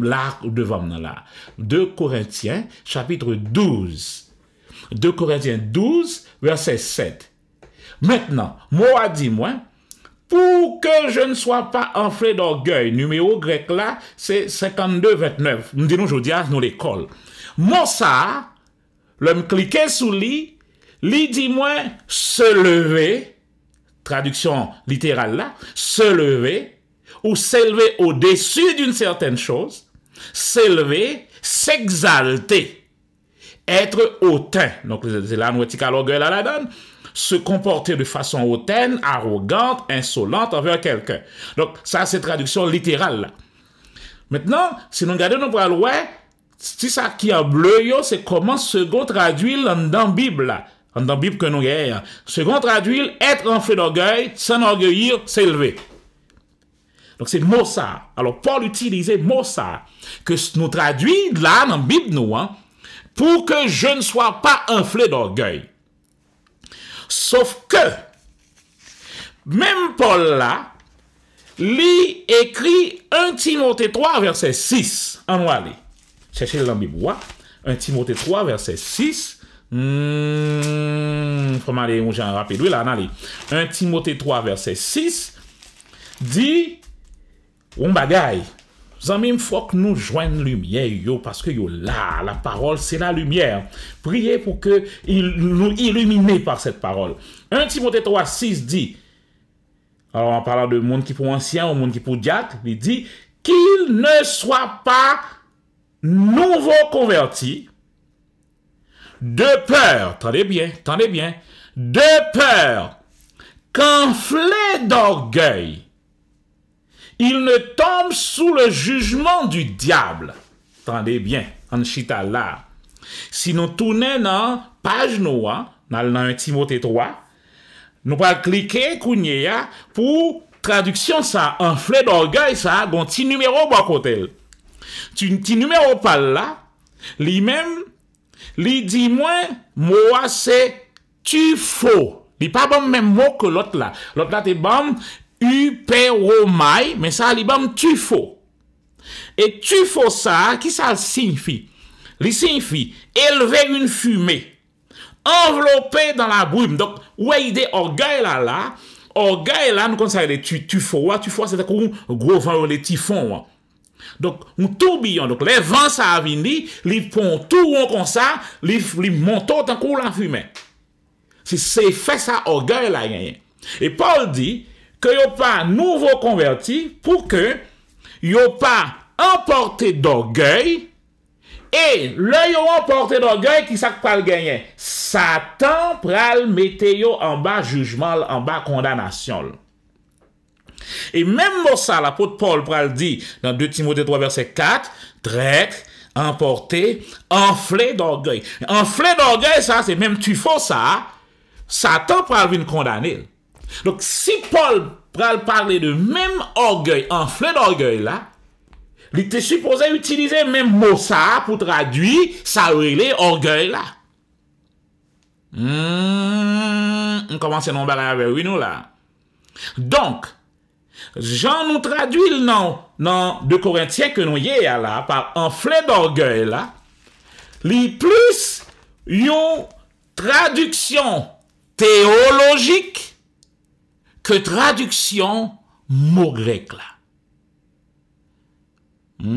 devant nous là. 2 Corinthiens, chapitre 12. 2 Corinthiens 12, verset 7. Maintenant, moi a dit moi, pour que je ne sois pas enflé d'orgueil, numéro grec là, c'est 52-29. Nous disons aujourd'hui à nous l'école. Moi ça, l'homme cliquait sous lui dit moi, se lever, traduction littérale là, se lever, ou s'élever au-dessus d'une certaine chose, s'élever, s'exalter, être hautain. Donc, c'est là, nous étions à l'orgueil à la donne. Se comporter de façon hautaine, arrogante, insolente envers quelqu'un. Donc, ça, c'est traduction littérale, là. Maintenant, si nous regardons, nous pourrons voir, si ça qui est en bleu, c'est comment second traduit dans la Bible, là. Dans la Bible que nous avons. Second traduit, être enflé d'orgueil, s'enorgueillir, s'élever. Donc, c'est mot ça. Alors, Paul utilisait mot ça, que nous traduit là, dans la Bible, nous, pour que je ne sois pas enflé d'orgueil. Sauf que, même Paul là, Li écrit 1 Timothée 3, verset 6. On va aller. Cherchez dans la Bible. 1 Timothée 3, verset 6. Faut m'aller un genre rapide. Oui, là, on allez. 1 Timothée 3, verset 6. Dit, on bagaille. Zami, faut que nous joignons lumière, yo, parce que yo là, la parole, c'est la lumière. Priez pour que nous illuminer par cette parole. 1 Timothée 3, 6 dit, alors en parlant de monde qui pour ancien ou monde qui pour diacre, il dit qu'il ne soit pas nouveau converti de peur, attendez bien, de peur qu'enflé d'orgueil, il ne tombe sous le jugement du diable. Attendez bien, en chita là. Si nous tournons dans page noire, dans 1 Timothée 3, nous allons cliquer pour traduction ça, enflé d'orgueil, ça, un petit numéro à côté. Petit numéro pas là, lui-même, lui dit moi c'est tu faux. Il pas bon même mot que l'autre là. L'autre là c'est bon uperomai, mais ça li bon tu faux. Et tu faux ça, qui ça signifie? Il signifie élever une fumée. Enveloppé dans la brume. Donc, où est l'idée orgueil là? Orgueil là, nous considérons les tufos. Tufos, c'est un gros vent, les typhons. Donc, un tourbillon. Donc, les vents, ça a venu, ils font tout rond comme ça, ils montent en cours la fumée. C'est fait ça, orgueil là. Et Paul dit que il n'y a pas nouveau converti pour que il n'y a pas emporté d'orgueil. Et le yo emporté d'orgueil qui s'est pas le gagner. Satan pral mette yo en bas jugement, en bas condamnation. Et même pour ça, l'apôtre Paul pral dit dans 2 Timothée 3 verset 4, traître, emporté, enflé d'orgueil. Enflé d'orgueil, ça c'est même tu faux ça, Satan pral venir condamner. Donc si Paul pral parler de même orgueil, enflé d'orgueil là, il était supposé utiliser même mot ça pour traduire ça relé orgueil là. On commence à nous barrer avec nous là. Donc, Jean nous traduit le nom dans 2 Corinthiens que nous y est là par enflé d'orgueil là. Li plus une traduction théologique que traduction mot grec là. Eh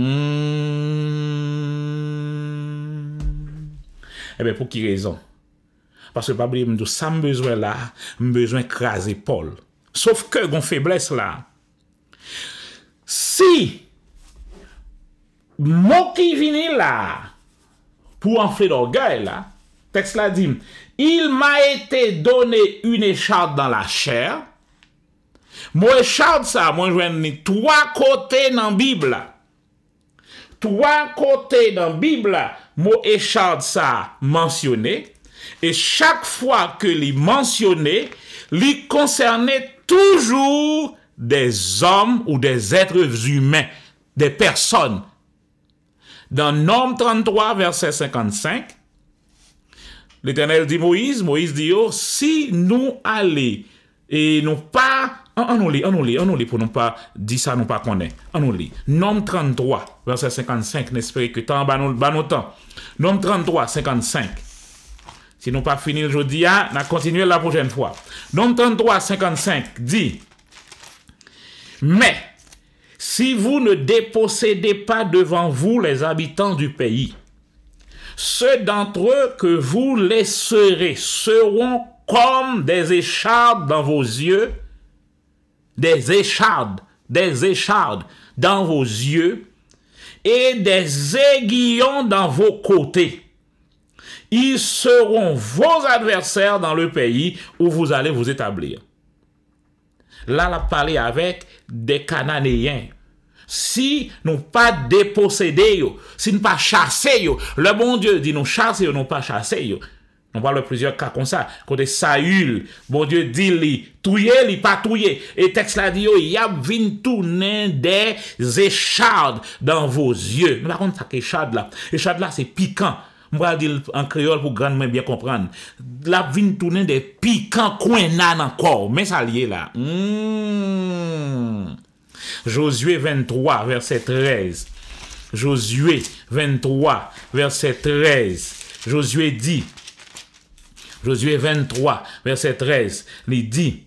bien, pour qui raison? Parce que pas oublier de ça besoin là, besoin craser Paul. Sauf que gon faiblesse là. Si mot qui vient là pour enfler d'orgueil là, texte là dit, il m'a été donné une écharpe dans la chair. Moi écharpe ça, moi je 3 côtés dans la Bible. 3 côtés dans la Bible, mot écharpe ça mentionné, et chaque fois que les mentionné, les concernait toujours des hommes ou des êtres humains, des personnes. Dans Nom 33, verset 55, l'Éternel dit Moïse dit, oh, si nous allons et nous pas on lit pour nous pas dire ça, nous pas connaître. On lit. Nom 33, verset 55, n'espérez que tant bas nous temps. Nom 33, 55. Si nous pas fini aujourd'hui, on va continuer la prochaine fois. Nom 33, 55 dit, mais si vous ne dépossédez pas devant vous les habitants du pays, ceux d'entre eux que vous laisserez seront comme des échardes dans vos yeux, des échardes dans vos yeux et des aiguillons dans vos côtés. Ils seront vos adversaires dans le pays où vous allez vous établir. Là, on a parlé avec des Cananéens. Si nous pas dépossédés, si nous pas chassés, le bon Dieu dit nous chasser, nous pas chasser. On parle de plusieurs cas comme ça. Côté Saül, bon Dieu dit li, touyer, li pas touyer. Et texte là dit, il y a vin tourner des échardes dans vos yeux. Nous, par contre, ça écharde là. Écharde là, c'est piquant. On va dire en créole pour grandement bien comprendre. La vin tourner des piquants coins nan encore. Mais ça lié là. Josué 23, verset 13. Josué 23, verset 13. Josué dit, Josué 23, verset 13, il dit,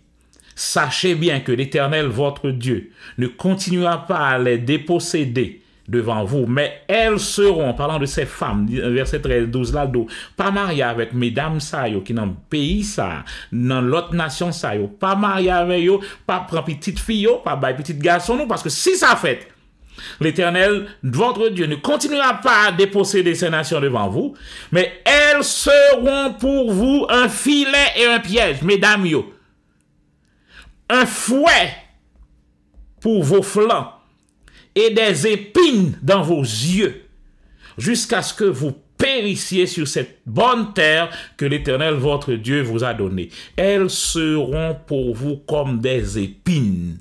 sachez bien que l'Éternel, votre Dieu, ne continuera pas à les déposséder devant vous, mais elles seront, parlant de ces femmes, verset 13, 12 là, pas mariées avec mesdames ça, qui dans le pays ça, dans l'autre nation ça, pas mariées avec eux, pas prendre petite fille, pas bailler petite garçon, non, parce que si ça fait, l'Éternel, votre Dieu, ne continuera pas à déposséder ces nations devant vous, mais elles seront pour vous un filet et un piège, mesdames, un fouet pour vos flancs et des épines dans vos yeux, jusqu'à ce que vous périssiez sur cette bonne terre que l'Éternel, votre Dieu, vous a donnée. Elles seront pour vous comme des épines.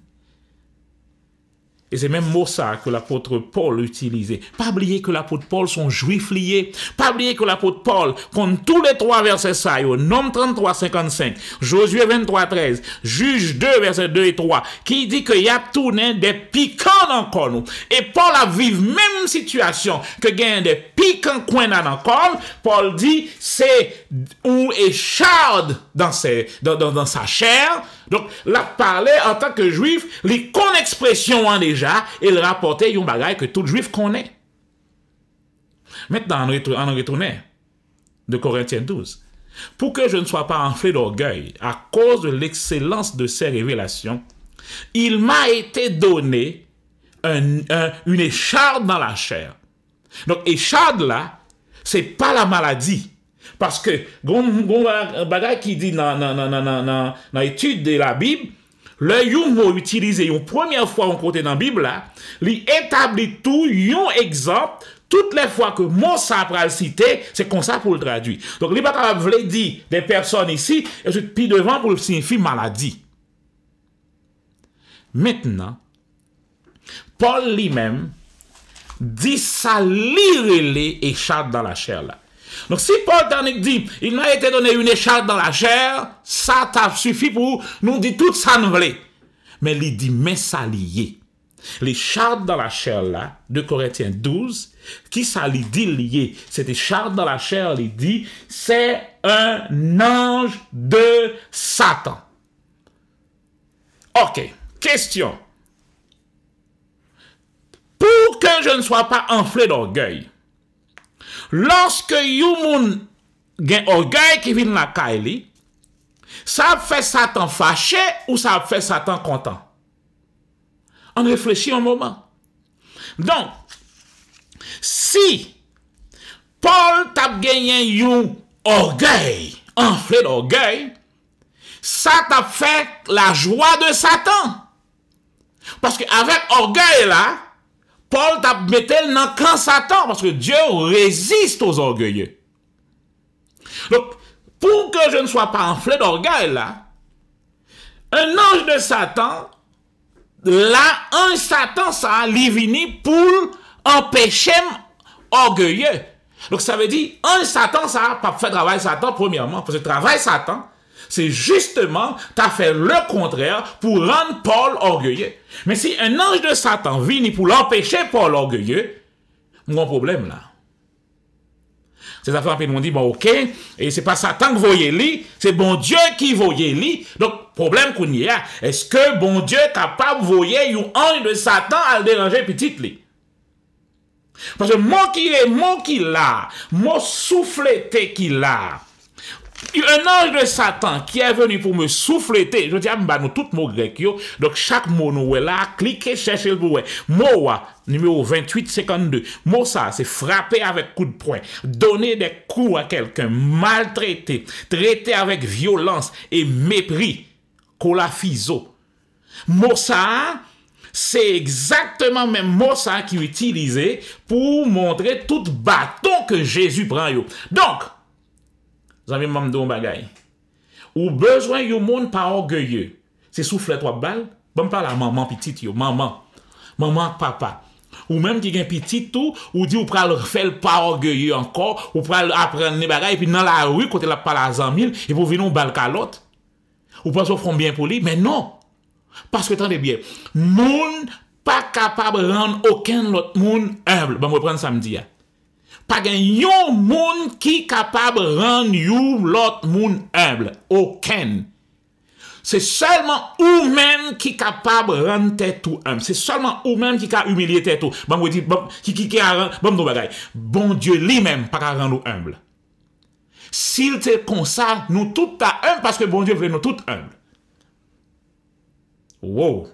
Et c'est même mot ça que l'apôtre Paul utilisait. Pas oublier que l'apôtre Paul sont juifs liés. Pas oublier que l'apôtre Paul compte tous les trois versets ça, Nom 33, 55, Josué 23, 13, Juge 2, versets 2 et 3, qui dit qu'il y a tourné des piquants encore nous. Et Paul a vécu même situation que gagne des piquants coins dans corps. Paul dit c'est où écharde dans sa chair. Donc, là, parler en tant que juif, les con expression en déjà, et le rapporter un bagage que tout juif connaît. Maintenant, on retourne de Corinthiens 12. Pour que je ne sois pas enflé d'orgueil à cause de l'excellence de ces révélations, il m'a été donné une écharde dans la chair. Donc, écharde là, c'est pas la maladie. Parce que, un bagage qui dit dans l'étude de la Bible, le mot utilisé une première fois en côté dans la Bible, là, il établit tout, un exemple, toutes les fois que mot ça pral citer, c'est comme ça pour le traduire. Donc, il n'est pas capable de dire des personnes ici, et puis devant pour signifier maladie. Maintenant, Paul lui-même dit ça les écharpe dans la chair là. Donc, si Paul t'en dit, il m'a été donné une écharpe dans la chair, ça t'a suffi pour nous dire tout ça nous voulait. Mais il dit, mais ça lié. L'écharpe dans la chair là, de Corinthiens 12, qui ça lui dit lié? Cette écharpe dans la chair, il dit, c'est un ange de Satan. Ok, question. Pour que je ne sois pas enflé d'orgueil, lorsque yon gen orgueil qui vient la caille, ça fait Satan fâché ou ça fait Satan content? On réfléchit un moment. Donc, si Paul t'a gagné yon orgueil, enflé d'orgueil, ça t'a fait la joie de Satan. Parce qu'avec orgueil là, Paul t'a metté dans camp Satan parce que Dieu résiste aux orgueilleux. Donc, pour que je ne sois pas enflé d'orgueil là, un ange de Satan, là, un Satan, ça a venu pour empêcher orgueilleux. Donc, ça veut dire, un Satan, ça n'a pas fait travail Satan, premièrement, parce que travail Satan, c'est justement, tu as fait le contraire pour rendre Paul orgueilleux. Mais si un ange de Satan vient pour l'empêcher Paul orgueilleux, mon problème là. C'est ça fait on dit, bon ok, et c'est pas Satan qui voyait lui, c'est bon Dieu qui voyait lui. Donc, problème qu'on y a, est-ce que bon Dieu est capable de voyer un ange de Satan à le déranger petit lui? Parce que moi qui l'a, moi souffleté qui l'a, un ange de Satan qui est venu pour me souffleter, je dis à nous tout mot grec yo, donc chaque mot nous là, cliquez, cherchez le mot. Mot numéro 2852. Mot ça, c'est frapper avec coup de poing, donner des coups à quelqu'un, maltraiter, traiter avec violence et mépris, colafiso. Mot ça, c'est exactement même mot ça qui est utilisé pour montrer tout bâton que Jésus prend yo. Donc, vous avez même un bagay. Ou besoin de monde pas orgueilleux. C'est souffler trois balles. Bon, pas la maman petite yo, maman, papa. Ou même qui gagne petit tout, ou dit ou pral faire pas orgueilleux encore, ou pral apprendre les bagages et puis dans la rue côté la pas la 100 000 et pour venir un balle calotte. Ou pas s'offrir bien pour lui, mais non. Parce que attendez bien, monde pas capable de rendre aucun autre monde humble. Bon, je vais prendre samedi. Pas un monde qui est capable de rendre l'autre monde humble. Aucun. C'est seulement vous-même qui est capable de rendre tête tout humble. C'est seulement vous-même qui a humilié tête tout. Bon, je dis, bon Dieu lui-même pas rendre humble. S'il était comme ça, nous tous humbles parce que bon Dieu veut nous tous humbles. Wow.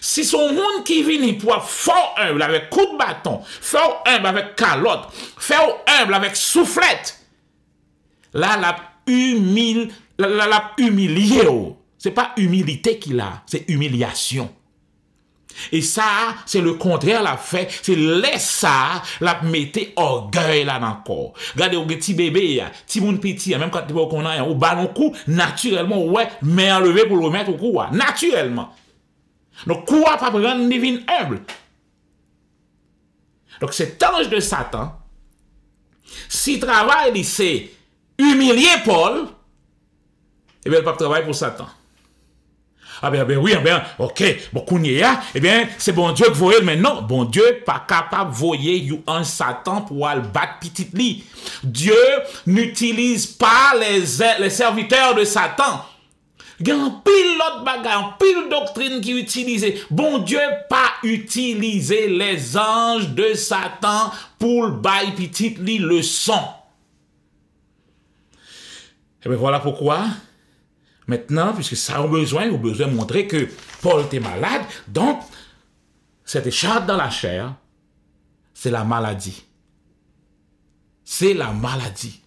Si son monde qui vient pour fort humble avec coup de bâton, fort humble avec calotte, fort humble avec soufflette, là, la humilié. Ce n'est pas humilité qu'il a, c'est humiliation. Et ça, c'est le contraire, la fait, c'est laisser ça, la mettre orgueil là dans le corps. Regardez, au petit bébé, petit monde petit, même quand on a au ballon coup, naturellement, ouais, mais enlevé pour le mettre au cou, naturellement. Donc, quoi pas prendre divine humble. Donc, cet ange de Satan, si travail, c'est humilier Paul, eh bien, il ne peut pas travailler pour Satan. Ah ben oui, ok, bon, eh bien, c'est bon Dieu que vous voyez, mais non, bon Dieu pas capable de voyer un Satan pour aller battre petit lit. Dieu n'utilise pas les serviteurs de Satan. Il y a un pile l'autre bagage, un pile doctrine qui utilise. Bon Dieu pas utiliser les anges de Satan pour le bail petit lit le son. Et bien voilà pourquoi. Maintenant, puisque ça a besoin de montrer que Paul était malade, donc, cette écharpe dans la chair, c'est la maladie. C'est la maladie.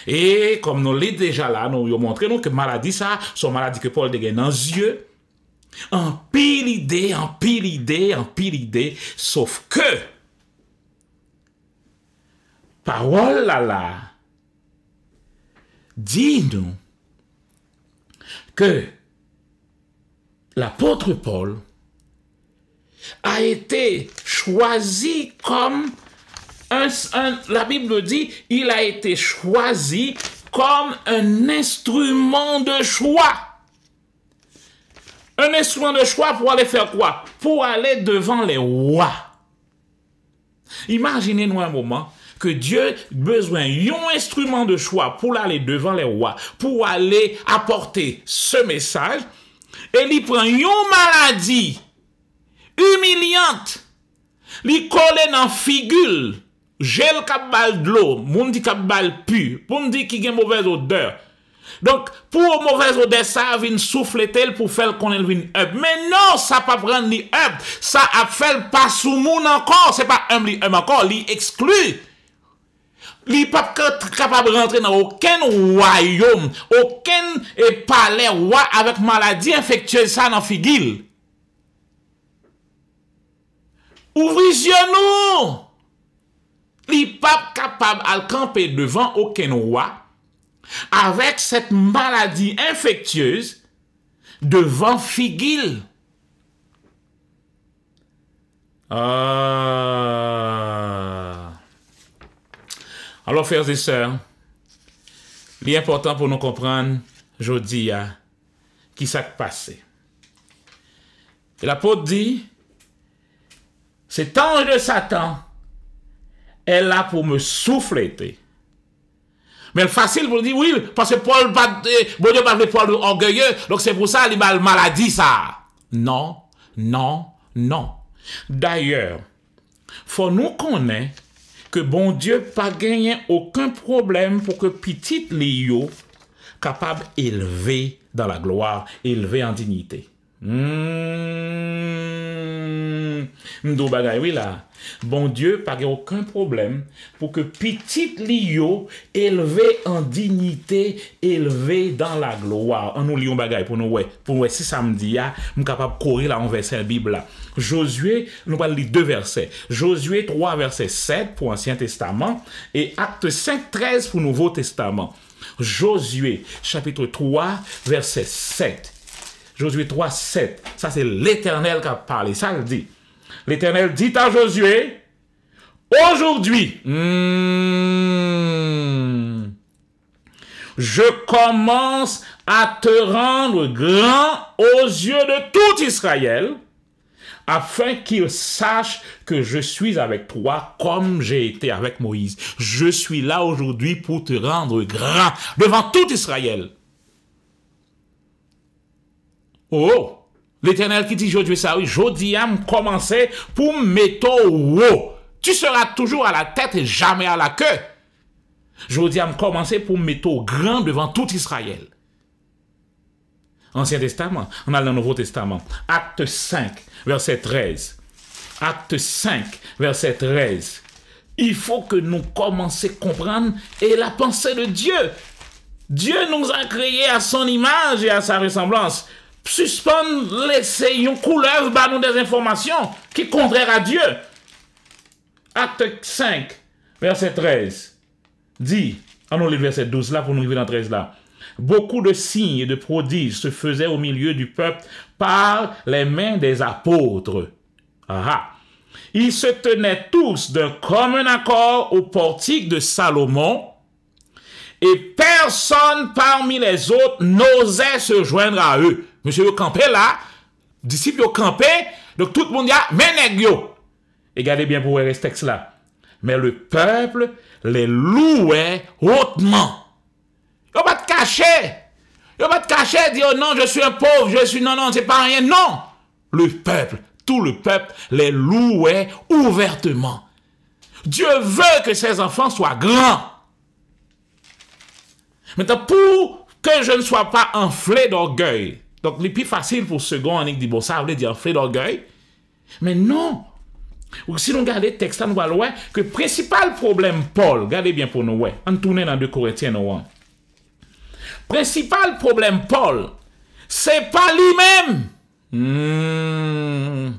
Et comme nous l'avons déjà là, nous avons montré que maladie, ça, sont maladies que Paul dégaine dans les yeux, en pile idée, sauf que, parole là, dis-nous, que l'apôtre Paul a été choisi comme la Bible dit, il a été choisi comme un instrument de choix. Un instrument de choix pour aller faire quoi? Pour aller devant les rois. Imaginez-nous un moment que Dieu a besoin d'un instrument de choix pour aller devant les rois, pour aller apporter ce message, et il prend une maladie humiliante, il colle dans figure, gel kabal de l'eau, moun di kabal pu, moun di qui a mauvaise odeur. Donc, pour mauvaise odeur, ça vient souffler tel pour faire qu'on ait une up. Mais non, ça pas prendre ni up, ça a fait pas sous moun encore, c'est pas un encore, li exclut. Il n'est pas capable de rentrer dans aucun royaume, aucun palais roi avec maladie infectieuse ça dans figure. Ouvrez-nous. Il n'est pas capable de camper devant aucun roi avec cette maladie infectieuse devant figure. Alors, frères et sœurs, il est important pour nous comprendre, aujourd'hui, qui s'est passé. Et l'apôtre dit, cet ange de Satan est là pour me souffler. Mais c'est facile pour dire, oui, parce que Paul, bon Dieu, pas Paul orgueilleux, donc c'est pour ça qu'il a maladie, ça. Non, non, non. D'ailleurs, faut nous connaître que bon Dieu pas gagné aucun problème pour que petit Léo capable d'élever dans la gloire, élever en dignité. Oui là. Bon Dieu pas gagné aucun problème pour que petit Léo élevé en dignité, élevé dans la gloire. On nous lions bagay pour nous si samedi nous capable courir là en verset la Bible là. Josué, nous allons lire 2 versets. Josué 3, verset 7 pour Ancien Testament et Acte 5, 13 pour Nouveau Testament. Josué, chapitre 3, verset 7. Josué 3, 7. Ça, c'est l'Éternel qui a parlé. Ça, il dit. L'Éternel dit à Josué, aujourd'hui, je commence à te rendre grand aux yeux de tout Israël, afin qu'ils sachent que je suis avec toi comme j'ai été avec Moïse. Je suis là aujourd'hui pour te rendre grand devant tout Israël. Oh, l'Éternel qui dit aujourd'hui ça, oui, aujourd'hui à me commencer pour me mettre haut. Tu seras toujours à la tête et jamais à la queue. Aujourd'hui à me commencer pour me mettre grand devant tout Israël. Ancien Testament, on a le Nouveau Testament. Acte 5, verset 13. Acte 5, verset 13. Il faut que nous commencions à comprendre et la pensée de Dieu. Dieu nous a créés à son image et à sa ressemblance. Suspendre, laisser une couleuvre, bah nous des informations qui sont contraires à Dieu. Acte 5, verset 13. Dit, on lit le verset 12 là pour nous arriver dans 13 là. Beaucoup de signes et de prodiges se faisaient au milieu du peuple par les mains des apôtres. Ah. Ils se tenaient tous d'un commun accord au portique de Salomon et personne parmi les autres n'osait se joindre à eux. Monsieur yo campé là, disciples yo campé, donc tout le monde y a menèg yo. Et regardez bien pour ce texte là. Mais le peuple les louait hautement. Yo pas te cacher. Yo pas te cacher, dire non, je suis un pauvre, je suis non, c'est pas rien. Non. Le peuple, tout le peuple les louait ouvertement. Dieu veut que ses enfants soient grands. Maintenant, pour que je ne sois pas enflé d'orgueil, donc le plus facile pour second, on dit bon, ça veut dire enflé d'orgueil. Mais non. Si nous regardons le texte, nous voyons que le principal problème, Paul, regardez bien pour nous, on tourne dans 2 Corinthiens, nous. Principal problème, Paul, c'est pas lui-même.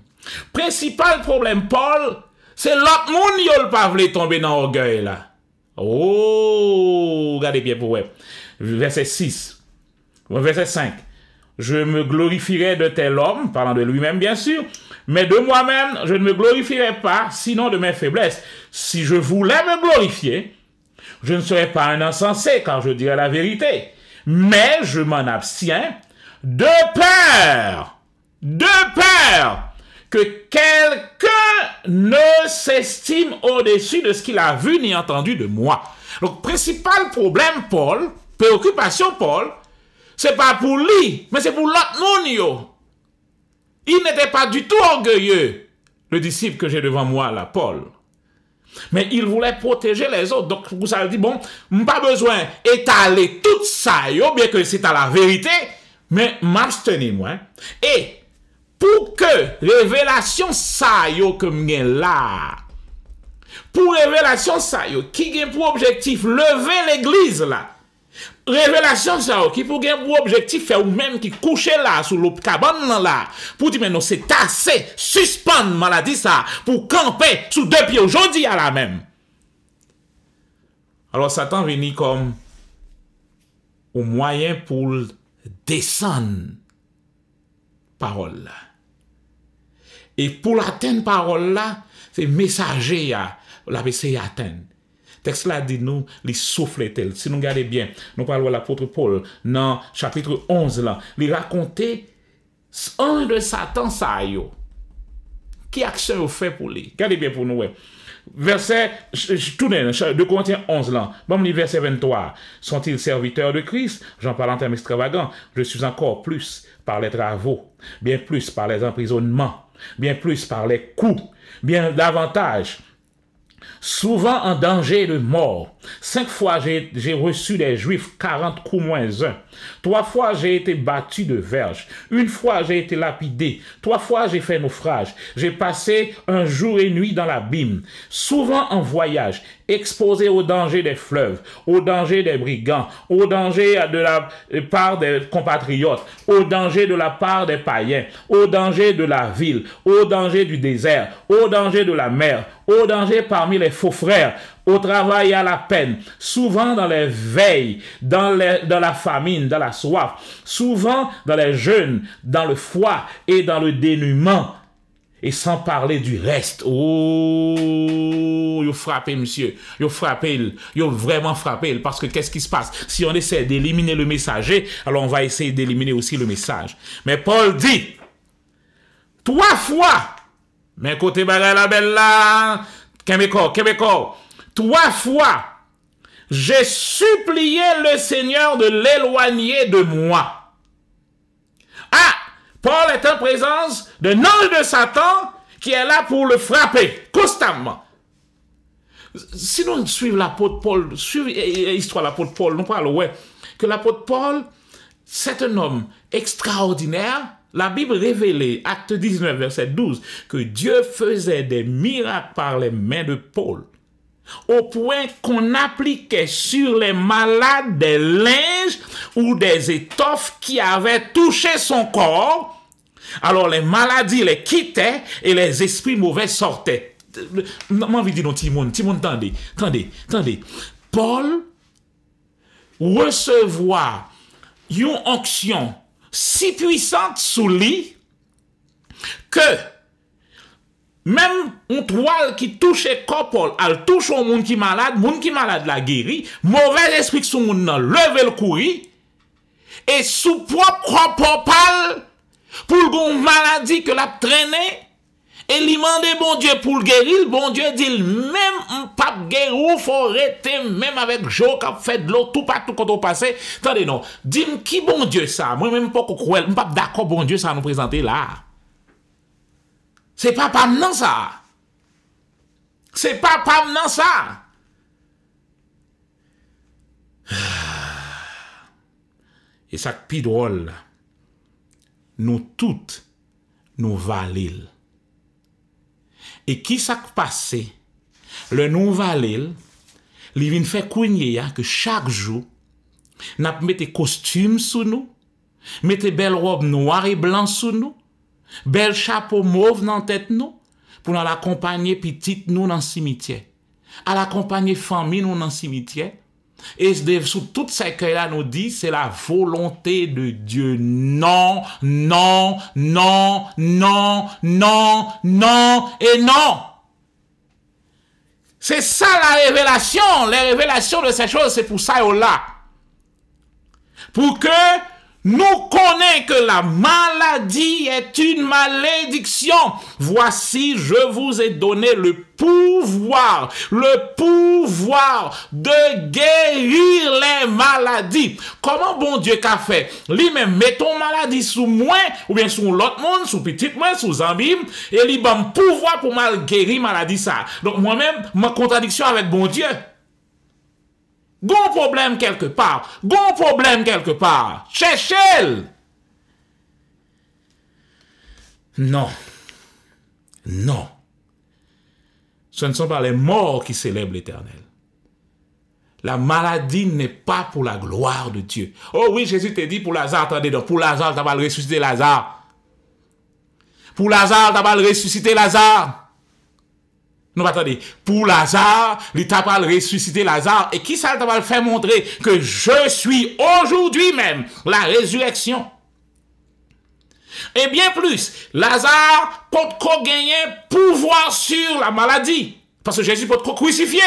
Principal problème, Paul, c'est l'autre monde qui ne pas voulu tomber dans l'orgueil, là. Oh, regardez bien pour vous. Verset 6, verset 5. Je me glorifierai de tel homme, parlant de lui-même bien sûr, mais de moi-même, je ne me glorifierai pas, sinon de mes faiblesses. Si je voulais me glorifier, je ne serais pas un insensé, car je dirais la vérité. Mais je m'en abstiens de peur que quelqu'un ne s'estime au-dessus de ce qu'il a vu ni entendu de moi. Donc, principal problème, Paul, préoccupation, Paul, c'est pas pour lui, mais c'est pour l'autre monde. Il n'était pas du tout orgueilleux, le disciple que j'ai devant moi, là, Paul. Mais il voulait protéger les autres. Donc, vous avez dit, bon, pas besoin d'étaler tout ça, bien que c'est à la vérité, mais m'abstenez-moi. Et, pour que révélation ça, que m'en là, pour révélation ça, qui a pour objectif lever l'église, là, révélation ça, qui pour objectif faire ou même qui couche là, sous l'eau cabane là, pour dire, mais non, c'est assez, suspendre maladie ça, pour camper sous 2 pieds aujourd'hui à la même. Alors, Satan vient comme au moyen pour descendre parole là. Et pour l'atteindre parole là, c'est messager à la essayer d'atteindre. Texte là dit nous, les souffle tel. Si nous regardons bien, nous parlons de l'apôtre Paul dans chapitre 11 là, il racontait un de Satan ça yo. Qui action fait pour lui? Regardez bien pour nous. Ouais. Verset, tournez, 2 Corinthiens 11 là, bon, verset 23. Sont-ils serviteurs de Christ? J'en parle en termes extravagants. Je suis encore plus par les travaux, bien plus par les emprisonnements, bien plus par les coups, bien davantage. Souvent en danger de mort. 5 fois j'ai reçu des Juifs 40 coups moins 1. 3 fois j'ai été battu de verge. 1 fois j'ai été lapidé. 3 fois j'ai fait naufrage. J'ai passé un jour et nuit dans l'abîme. Souvent en voyage, exposé au danger des fleuves, au danger des brigands, au danger de la part des compatriotes, au danger de la part des païens, au danger de la ville, au danger du désert, au danger de la mer, au danger parmi les faux frères, au travail et à la peine, souvent dans les veilles, dans la famine, dans la soif, souvent dans les jeûnes, dans le froid et dans le dénuement. Et sans parler du reste. Oh, il frappé, monsieur. Il frappé, il vraiment frappé. Parce que qu'est-ce qui se passe? Si on essaie d'éliminer le messager, alors on va essayer d'éliminer aussi le message. Mais Paul dit, 3 fois, Mais côté bagay la belle là, Québécois, 3 fois, j'ai supplié le Seigneur de l'éloigner de moi. Ah, Paul est en présence d'un ange de Satan qui est là pour le frapper constamment. Si nous suivons l'apôtre Paul, suivons l'histoire de l'apôtre Paul, nous parlons, ouais, que l'apôtre Paul, c'est un homme extraordinaire. La Bible révélait, acte 19, verset 12, que Dieu faisait des miracles par les mains de Paul, au point qu'on appliquait sur les malades des linges ou des étoffes qui avaient touché son corps. Alors les maladies les quittaient et les esprits mauvais sortaient. J'ai envie de dire, Timon, attendez. Paul recevoir une onction si puissante sous lui que même une toile qui touche le corps Paul, elle touche au monde qui est malade la guéri, mauvais esprit qui sont lever le courir, et sous propre Paul pour une maladie que l'a traîné, et lui demander bon Dieu pour le guérir, bon Dieu dit même pas guérir, faut arrêter même avec Joe qui a fait de l'eau tout partout quand on passait. Attendez non, dis-moi qui bon Dieu ça, moi même pas croire, pas d'accord bon Dieu ça nous présenter là. C'est pas maintenant ça. C'est pas maintenant ça. Et ça qui est drôle, nous toutes, nous valons. Et qui s'est passé? Le nous valons, il vient faire couigner que chaque jour, nous mettons costumes sous nous, mettons belles robes noires et blanches sous nous, bel chapeau mauve dans la tête nous, pour nous l'accompagner petite nous dans le cimetière. À l'accompagner famille nous dans le cimetière. Et sous tout ce que là nous dit, c'est la volonté de Dieu. Non, non, non, non, non, non et non. C'est ça la révélation. Les révélations de ces choses, c'est pour ça là. Pour que nous connaissons que la maladie est une malédiction. Voici, je vous ai donné le pouvoir de guérir les maladies. Comment bon Dieu qu'a fait? Lui-même, mettons maladie sous moi, ou bien sous l'autre monde, sous petit moi, sous Zambim, et lui donne pouvoir pour mal guérir maladie ça. Donc moi-même, ma contradiction avec bon Dieu. Gon problème quelque part. Cherchez-le. Non. Ce ne sont pas les morts qui célèbrent l'Éternel. La maladie n'est pas pour la gloire de Dieu. Oh oui, Jésus t'a dit pour Lazare, attendez donc, pour Lazare, t'as pas le ressusciter Lazare. Non, attendez, pour Lazare, il t'a pas ressuscité Lazare, et qui ça t'a pas fait montrer que je suis aujourd'hui même la résurrection. Et bien plus, Lazare peut gagner pouvoir sur la maladie, parce que Jésus peut crucifier.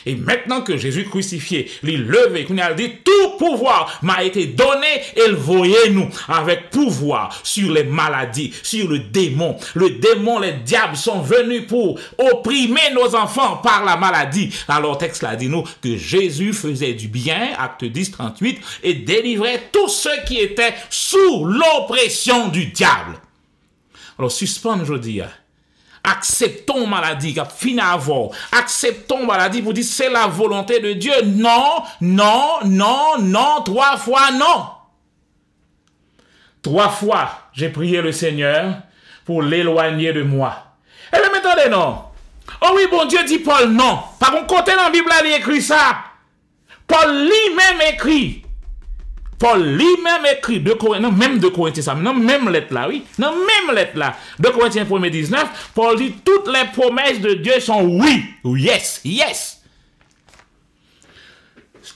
Et maintenant que Jésus crucifié, il levé, il a dit, tout pouvoir m'a été donné, et voyez-nous avec pouvoir sur les maladies, sur le démon. Le démon, les diables sont venus pour opprimer nos enfants par la maladie. Alors, texte là dit nous que Jésus faisait du bien, acte 10, 38, et délivrait tous ceux qui étaient sous l'oppression du diable. Alors, suspend aujourd'hui. Acceptons maladie, qui a fini à avoir. Acceptons maladie pour dire c'est la volonté de Dieu. Non, 3 fois non. 3 fois, j'ai prié le Seigneur pour l'éloigner de moi. Et bien attendez, non. Oh oui, bon Dieu dit Paul, non. Par contre, côté dans la Bible, il écrit ça. Paul lui-même écrit. Paul lui-même écrit, même de Corinthiens, ça, non, même lettre là, oui, non, même lettre là, de Corinthiens 1, 19, Paul dit, toutes les promesses de Dieu sont oui, yes.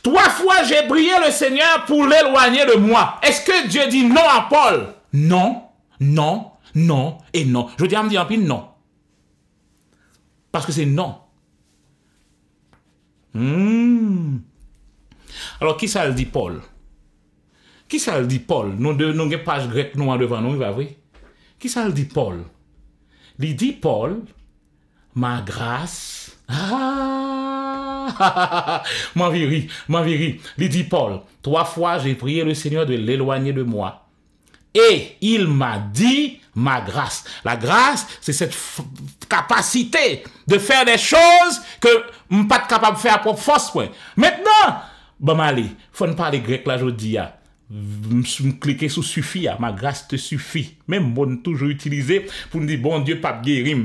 3 fois, j'ai prié le Seigneur pour l'éloigner de moi. Est-ce que Dieu dit non à Paul? Non, et non. Je dis à me dire en pile non. Parce que c'est non. Alors, qui ça le dit Paul? Qui ça le dit Paul? Nous avons une page grecque noire devant nous, il va vrai? Qui ça le dit Paul? Il dit Paul, ma grâce. M'en viri. Il dit Paul, 3 fois j'ai prié le Seigneur de l'éloigner de moi. Et il m'a dit ma grâce. La grâce, c'est cette capacité de faire des choses que je ne suis pas capable de faire à propre force. Maintenant, bon, allez, il faut ne parler grec là, je dis. Je cliquer sur suffit, ma grâce te suffit. Même bon, toujours utilisé pour me dire, bon Dieu, pas guérir.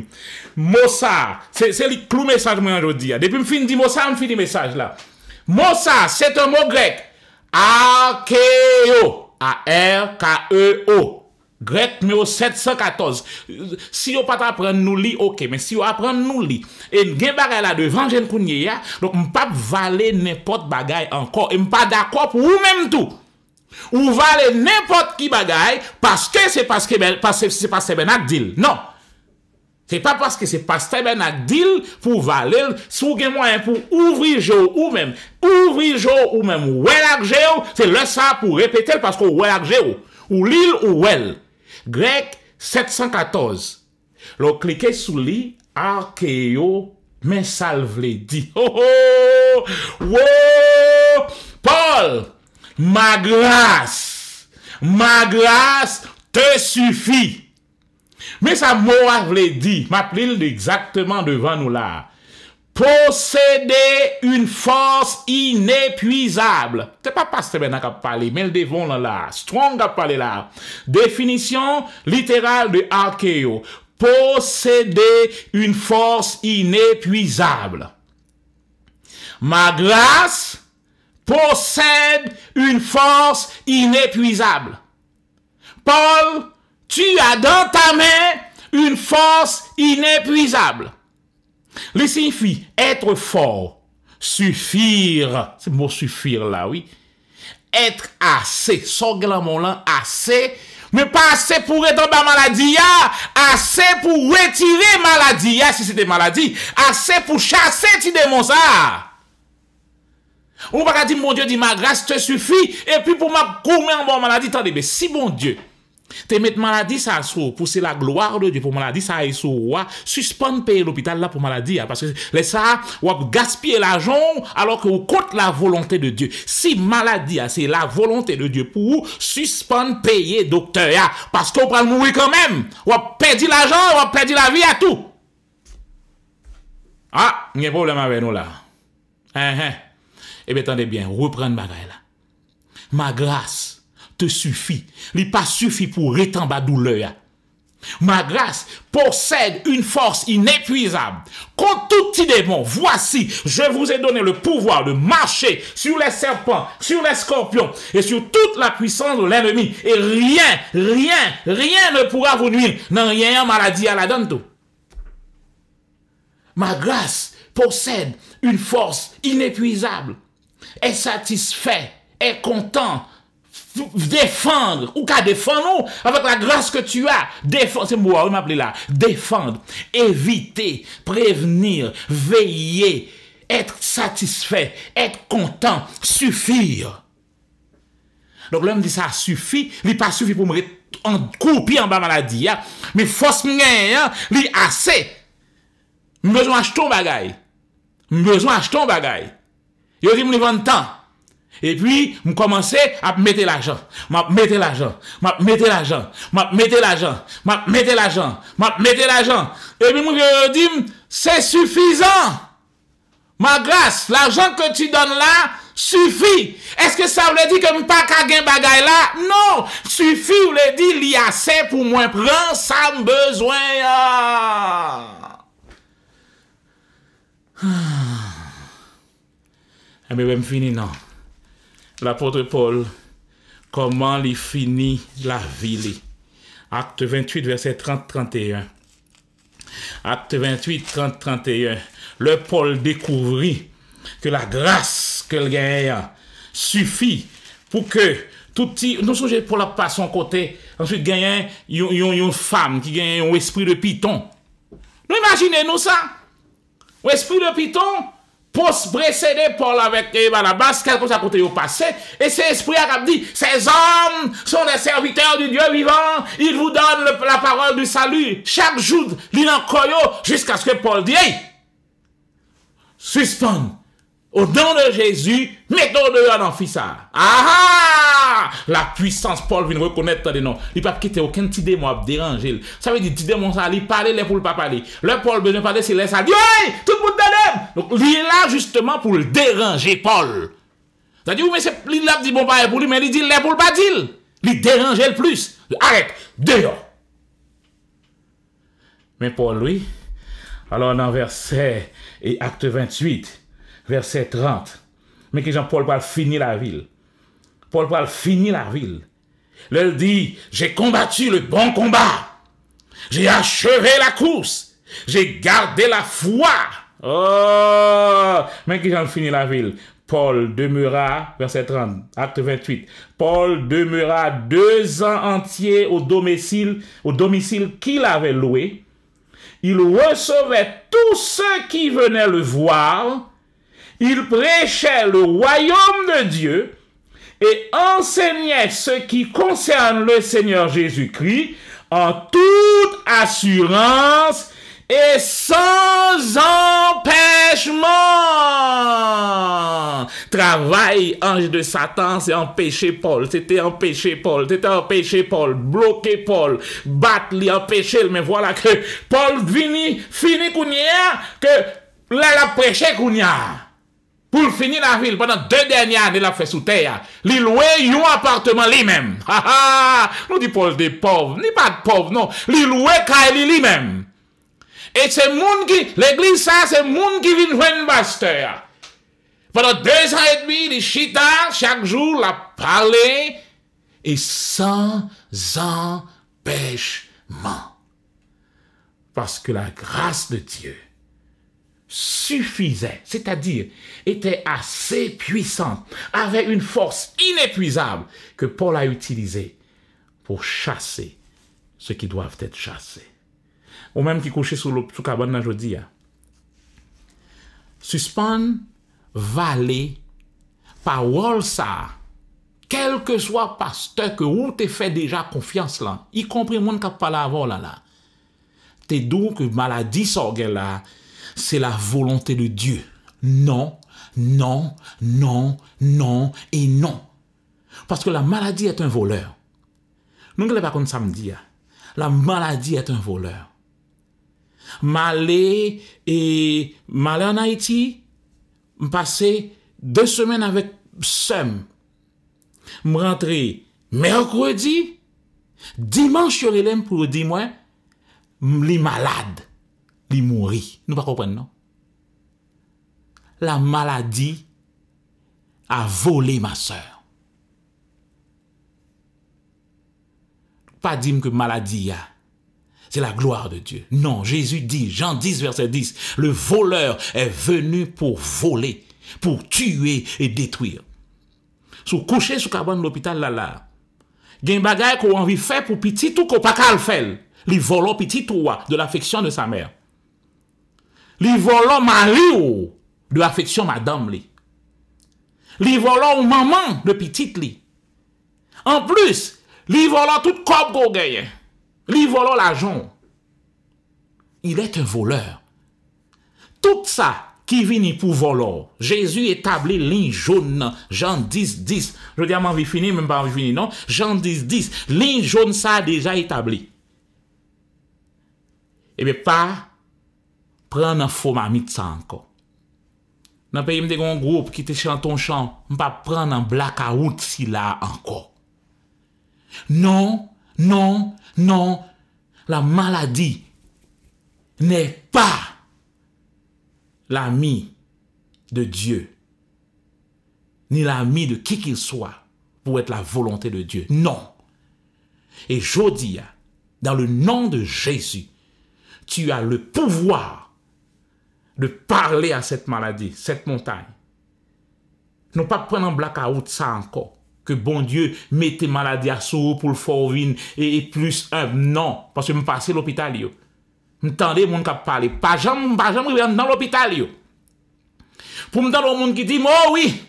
Mossa, c'est le clou message, moi, je dis. Depuis que je finis Mossa, je finis le message là. Mossa, c'est un mot grec. Arkeo. A-R-K-E-O. Grec numéro 714. Si on pas apprendre nous lire, ok, mais si on apprend nous lire, et gen bagay là devant jeune kounye ya, donc on pas valer n'importe bagay encore, et pas d'accord pour ou même tout. Ou valer n'importe qui bagay parce que c'est parce que c'est Pasteur Bernard dit. Non. C'est pas parce que c'est Pasteur Bernard dit pour valer, si vous avez moyen pour ouvrir jour ou même c'est le ça pour répéter parce que ou l'île ou well. Grec 714. Donc cliquez sur lui, Arkeo, mais ça le dit. Oh oh! Wow! Paul, ma grâce te suffit. Mais ça m'a dit, m'appelle exactement devant nous là. Posséder une force inépuisable. C'est pas Pasteur Bernard qui a parlé, mais le devant là. Strong a parlé là. Définition littérale de Arkeo. Posséder une force inépuisable. Ma grâce possède une force inépuisable. Paul, tu as dans ta main une force inépuisable. Il signifie être fort, suffire. C'est le mot suffire là, oui. Être assez, sorglamon là, assez, mais pas assez pour être dans la maladie, assez pour retirer maladie, si c'était maladie, assez pour chasser ti démon ça. On va pas dire, mon Dieu, dit ma grâce te suffit, et puis pour ma courir en bonne maladie, attendez, mais si mon Dieu, te mettre maladie ça sur pour c'est la gloire de Dieu pour maladie ça est sur roi suspend payer l'hôpital là pour maladie parce que les ça ou gaspiller l'argent alors que vous contre la volonté de Dieu. Si maladie c'est la volonté de Dieu pour suspend payer docteur parce qu'on va mourir quand même. Ou perdre l'argent, ou perdre la vie à tout. Ah, il y a un problème avec nous là. Eh bien attendez bien, reprendre bagaille là. Ma grâce te suffit. Il pas suffit pour rétamber la douleur. Ma grâce possède une force inépuisable. Contre tout petit démon, voici, je vous ai donné le pouvoir de marcher sur les serpents, sur les scorpions et sur toute la puissance de l'ennemi. Et rien ne pourra vous nuire. Non, rien maladie à la donne tout. Ma grâce possède une force inépuisable. Est satisfait, est content. Défendre, ou qu'à défendre avec la grâce que tu as. Défendre, c'est moi, on m'appelle là. Défendre, éviter, prévenir, veiller, être satisfait, être content, suffire. Donc l'homme dit ça suffit, il pas suffit pour me en couper en bas maladie, mais force m'gagne, il assez. Besoin acheter un bagay. Besoin acheter un bagay. Yo dit me vendre temps. Et puis, je commençais à mettre l'argent. Et puis, je dis, c'est suffisant. Ma grâce, l'argent que tu donnes là, suffit. Est-ce que ça veut dire que je ne pas qu'à gagner bagay là? Non. Suffit, vous le dit, il y a assez pour moi prendre ça besoin. Mais je finis, non. L'apôtre Paul, comment il finit la vie. Acte 28, verset 30-31. Acte 28, 30-31. Le Paul découvrit que la grâce que le gagne suffit pour que tout petit, nous sommes pour la passion côté, ensuite gagne une femme qui gagne un esprit de python. Nous imaginez-nous ça? Un esprit de python précédé Paul avec Barnabas, quelque chose à côté au passé, et c'est l'Esprit qui a dit, ces hommes sont des serviteurs du Dieu vivant, ils vous donnent la parole du salut, chaque jour, l'île en koyo, jusqu'à ce que Paul dit, hey, suspend, au nom de Jésus, mettons dehors dans fils ça. Ah! La puissance, Paul vient reconnaître des noms. Il ne peut pas quitter aucun petit démon à déranger. Ça veut dire, petit démon, ça, il parle pour le pas parler. Le Paul besoin de parler, c'est laisse à dire, hey, tout le monde de donc, il est là justement pour le déranger, Paul. C'est-à-dire, mais c'est, il a dit bon, pas pour lui, mais il dit, il pour le pas dire. Il dérange le plus. Arrête, dehors. Mais Paul, lui, alors dans verset, et acte 28, verset 30, mais que Jean-Paul va finir la ville. Paul va finir la ville. Il dit, j'ai combattu le bon combat. J'ai achevé la course. J'ai gardé la foi. Oh, mais que j'en finis la ville. Paul demeura, verset 30, acte 28. Paul demeura 2 ans entiers au domicile qu'il avait loué. Il recevait tous ceux qui venaient le voir. Il prêchait le royaume de Dieu et enseignait ce qui concerne le Seigneur Jésus-Christ en toute assurance et sans empêchement. Travail, ange de Satan, c'est empêcher Paul. C'était empêcher Paul. C'était empêcher Paul. Bloquer Paul. Battre, empêcher. Mais voilà que Paul fini kounia, que là, la prêché kounia. Pour finir la ville, pendant 2 dernières années, il a fait sous terre. Il loué un appartement lui-même. Nous dit Paul des pauvres. Ni pas de pauvres, non. Il loué Kaili lui-même. Et c'est monde qui, l'église ça, c'est monde qui vient jouer pasteur. Pendant 2 ans et demi, il chita, chaque jour, la parler, et sans empêchement. Parce que la grâce de Dieu suffisait, c'est-à-dire était assez puissante, avait une force inépuisable que Paul a utilisée pour chasser ceux qui doivent être chassés. Ou même qui couchait sous le cabane dans jeudi. Suspend, valer, parole ça, quel que soit pasteur que vous te fait déjà confiance là, y compris monde qui parle avant là. T'es donc que maladie sorgue là, c'est la volonté de Dieu. Non, non, non, non et non. Parce que la maladie est un voleur. Nous ne pas comme samedi. La maladie est un voleur. Malé en Haïti, passé 2 semaines avec Sem. M'rentré mercredi, dimanche je relève pour dire moi, li malade, li mouri. Nous pas comprendre non. La maladie a volé ma sœur. Pas dire que maladie a. C'est la gloire de Dieu. Non, Jésus dit, Jean 10, verset 10, le voleur est venu pour voler, pour tuer et détruire. Sous coucher sous cabane de l'hôpital là, gen bagay qu'on envie faire pour petit ou qu'on pas qu'à le faire. Li volo petit ou de l'affection de sa mère. Li volo mari de l'affection madame li. Li volo maman de petite li. En plus, li volo tout corps qu'on gagne. Li volo l'argent. Il est un voleur. Tout ça qui vient pour voler. Jésus établit ligne jaune. Jean 10, 10. Je dis à m'envie fini, même pas envie fini, non? Jean 10, 10. Ligne jaune, ça déjà établi. Eh bien, pas prendre un faux mamite ça encore. Dans le pays, il y a un groupe qui te chante ton chant. Je ne pas prendre un blackout si là encore. Non, non, non. La maladie n'est pas l'ami de Dieu, ni l'ami de qui qu'il soit, pour être la volonté de Dieu. Non. Et je dis, dans le nom de Jésus, tu as le pouvoir de parler à cette maladie, cette montagne. Non pas prendre un blackout ça encore. Que bon Dieu mette maladie à sous pour le forvin et plus un. Non. Parce que je me passe l'hôpital. M'entendez mon cap parler. Pas jamais dans l'hôpital. Pour me donner au monde qui dit, oh oui,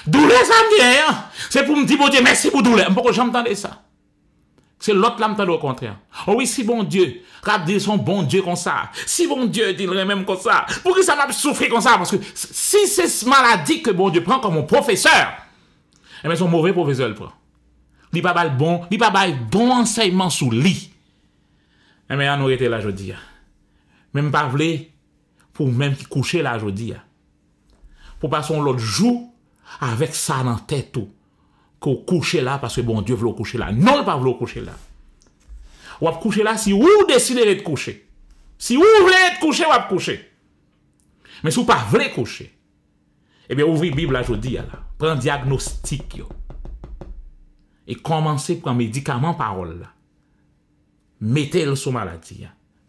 douleur ça me vient, c'est pour me dire, bon Dieu, merci pour douleur. Pourquoi j'entendais ça? C'est l'autre là me au contraire. Oh oui, si bon Dieu, rap dit son bon Dieu comme ça. Si bon Dieu dit même comme ça. Pour que ça m'a souffert comme ça? Parce que si c'est ce maladie que bon Dieu prend comme mon professeur, eh bien son mauvais professeur le prend. Il pas bon, il pas bon enseignement sous lit. Eh bien, on aurait été là aujourd'hui. Même pas voulu pour même qui coucher là aujourd'hui. Pour passer l'autre jour avec ça dans la tête tout. Qu'on couche là parce que bon Dieu veut coucher là. Non, il pas veut coucher là. Ou va coucher là si vous décidez de coucher. Si vous voulez être couché, vous va coucher. Mais si vous pas voulez coucher, eh bien, ouvrez la Bible là aujourd'hui là. Prends diagnostic yo. Et commencez par médicament parole là. Mettez-le sur maladie.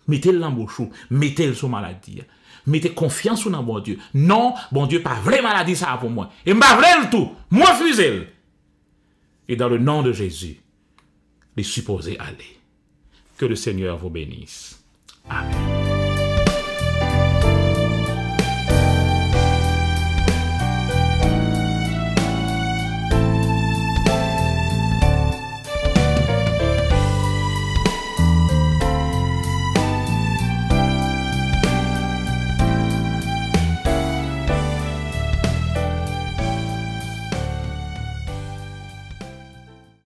Mettez-le dans bouche, mettez-le sur maladie. Mettez confiance dans bon Dieu. Non, bon Dieu pas vraie maladie ça pour moi. Et m'a vrai le tout. Moi refusez. Et dans le nom de Jésus, les supposés aller. Que le Seigneur vous bénisse. Amen.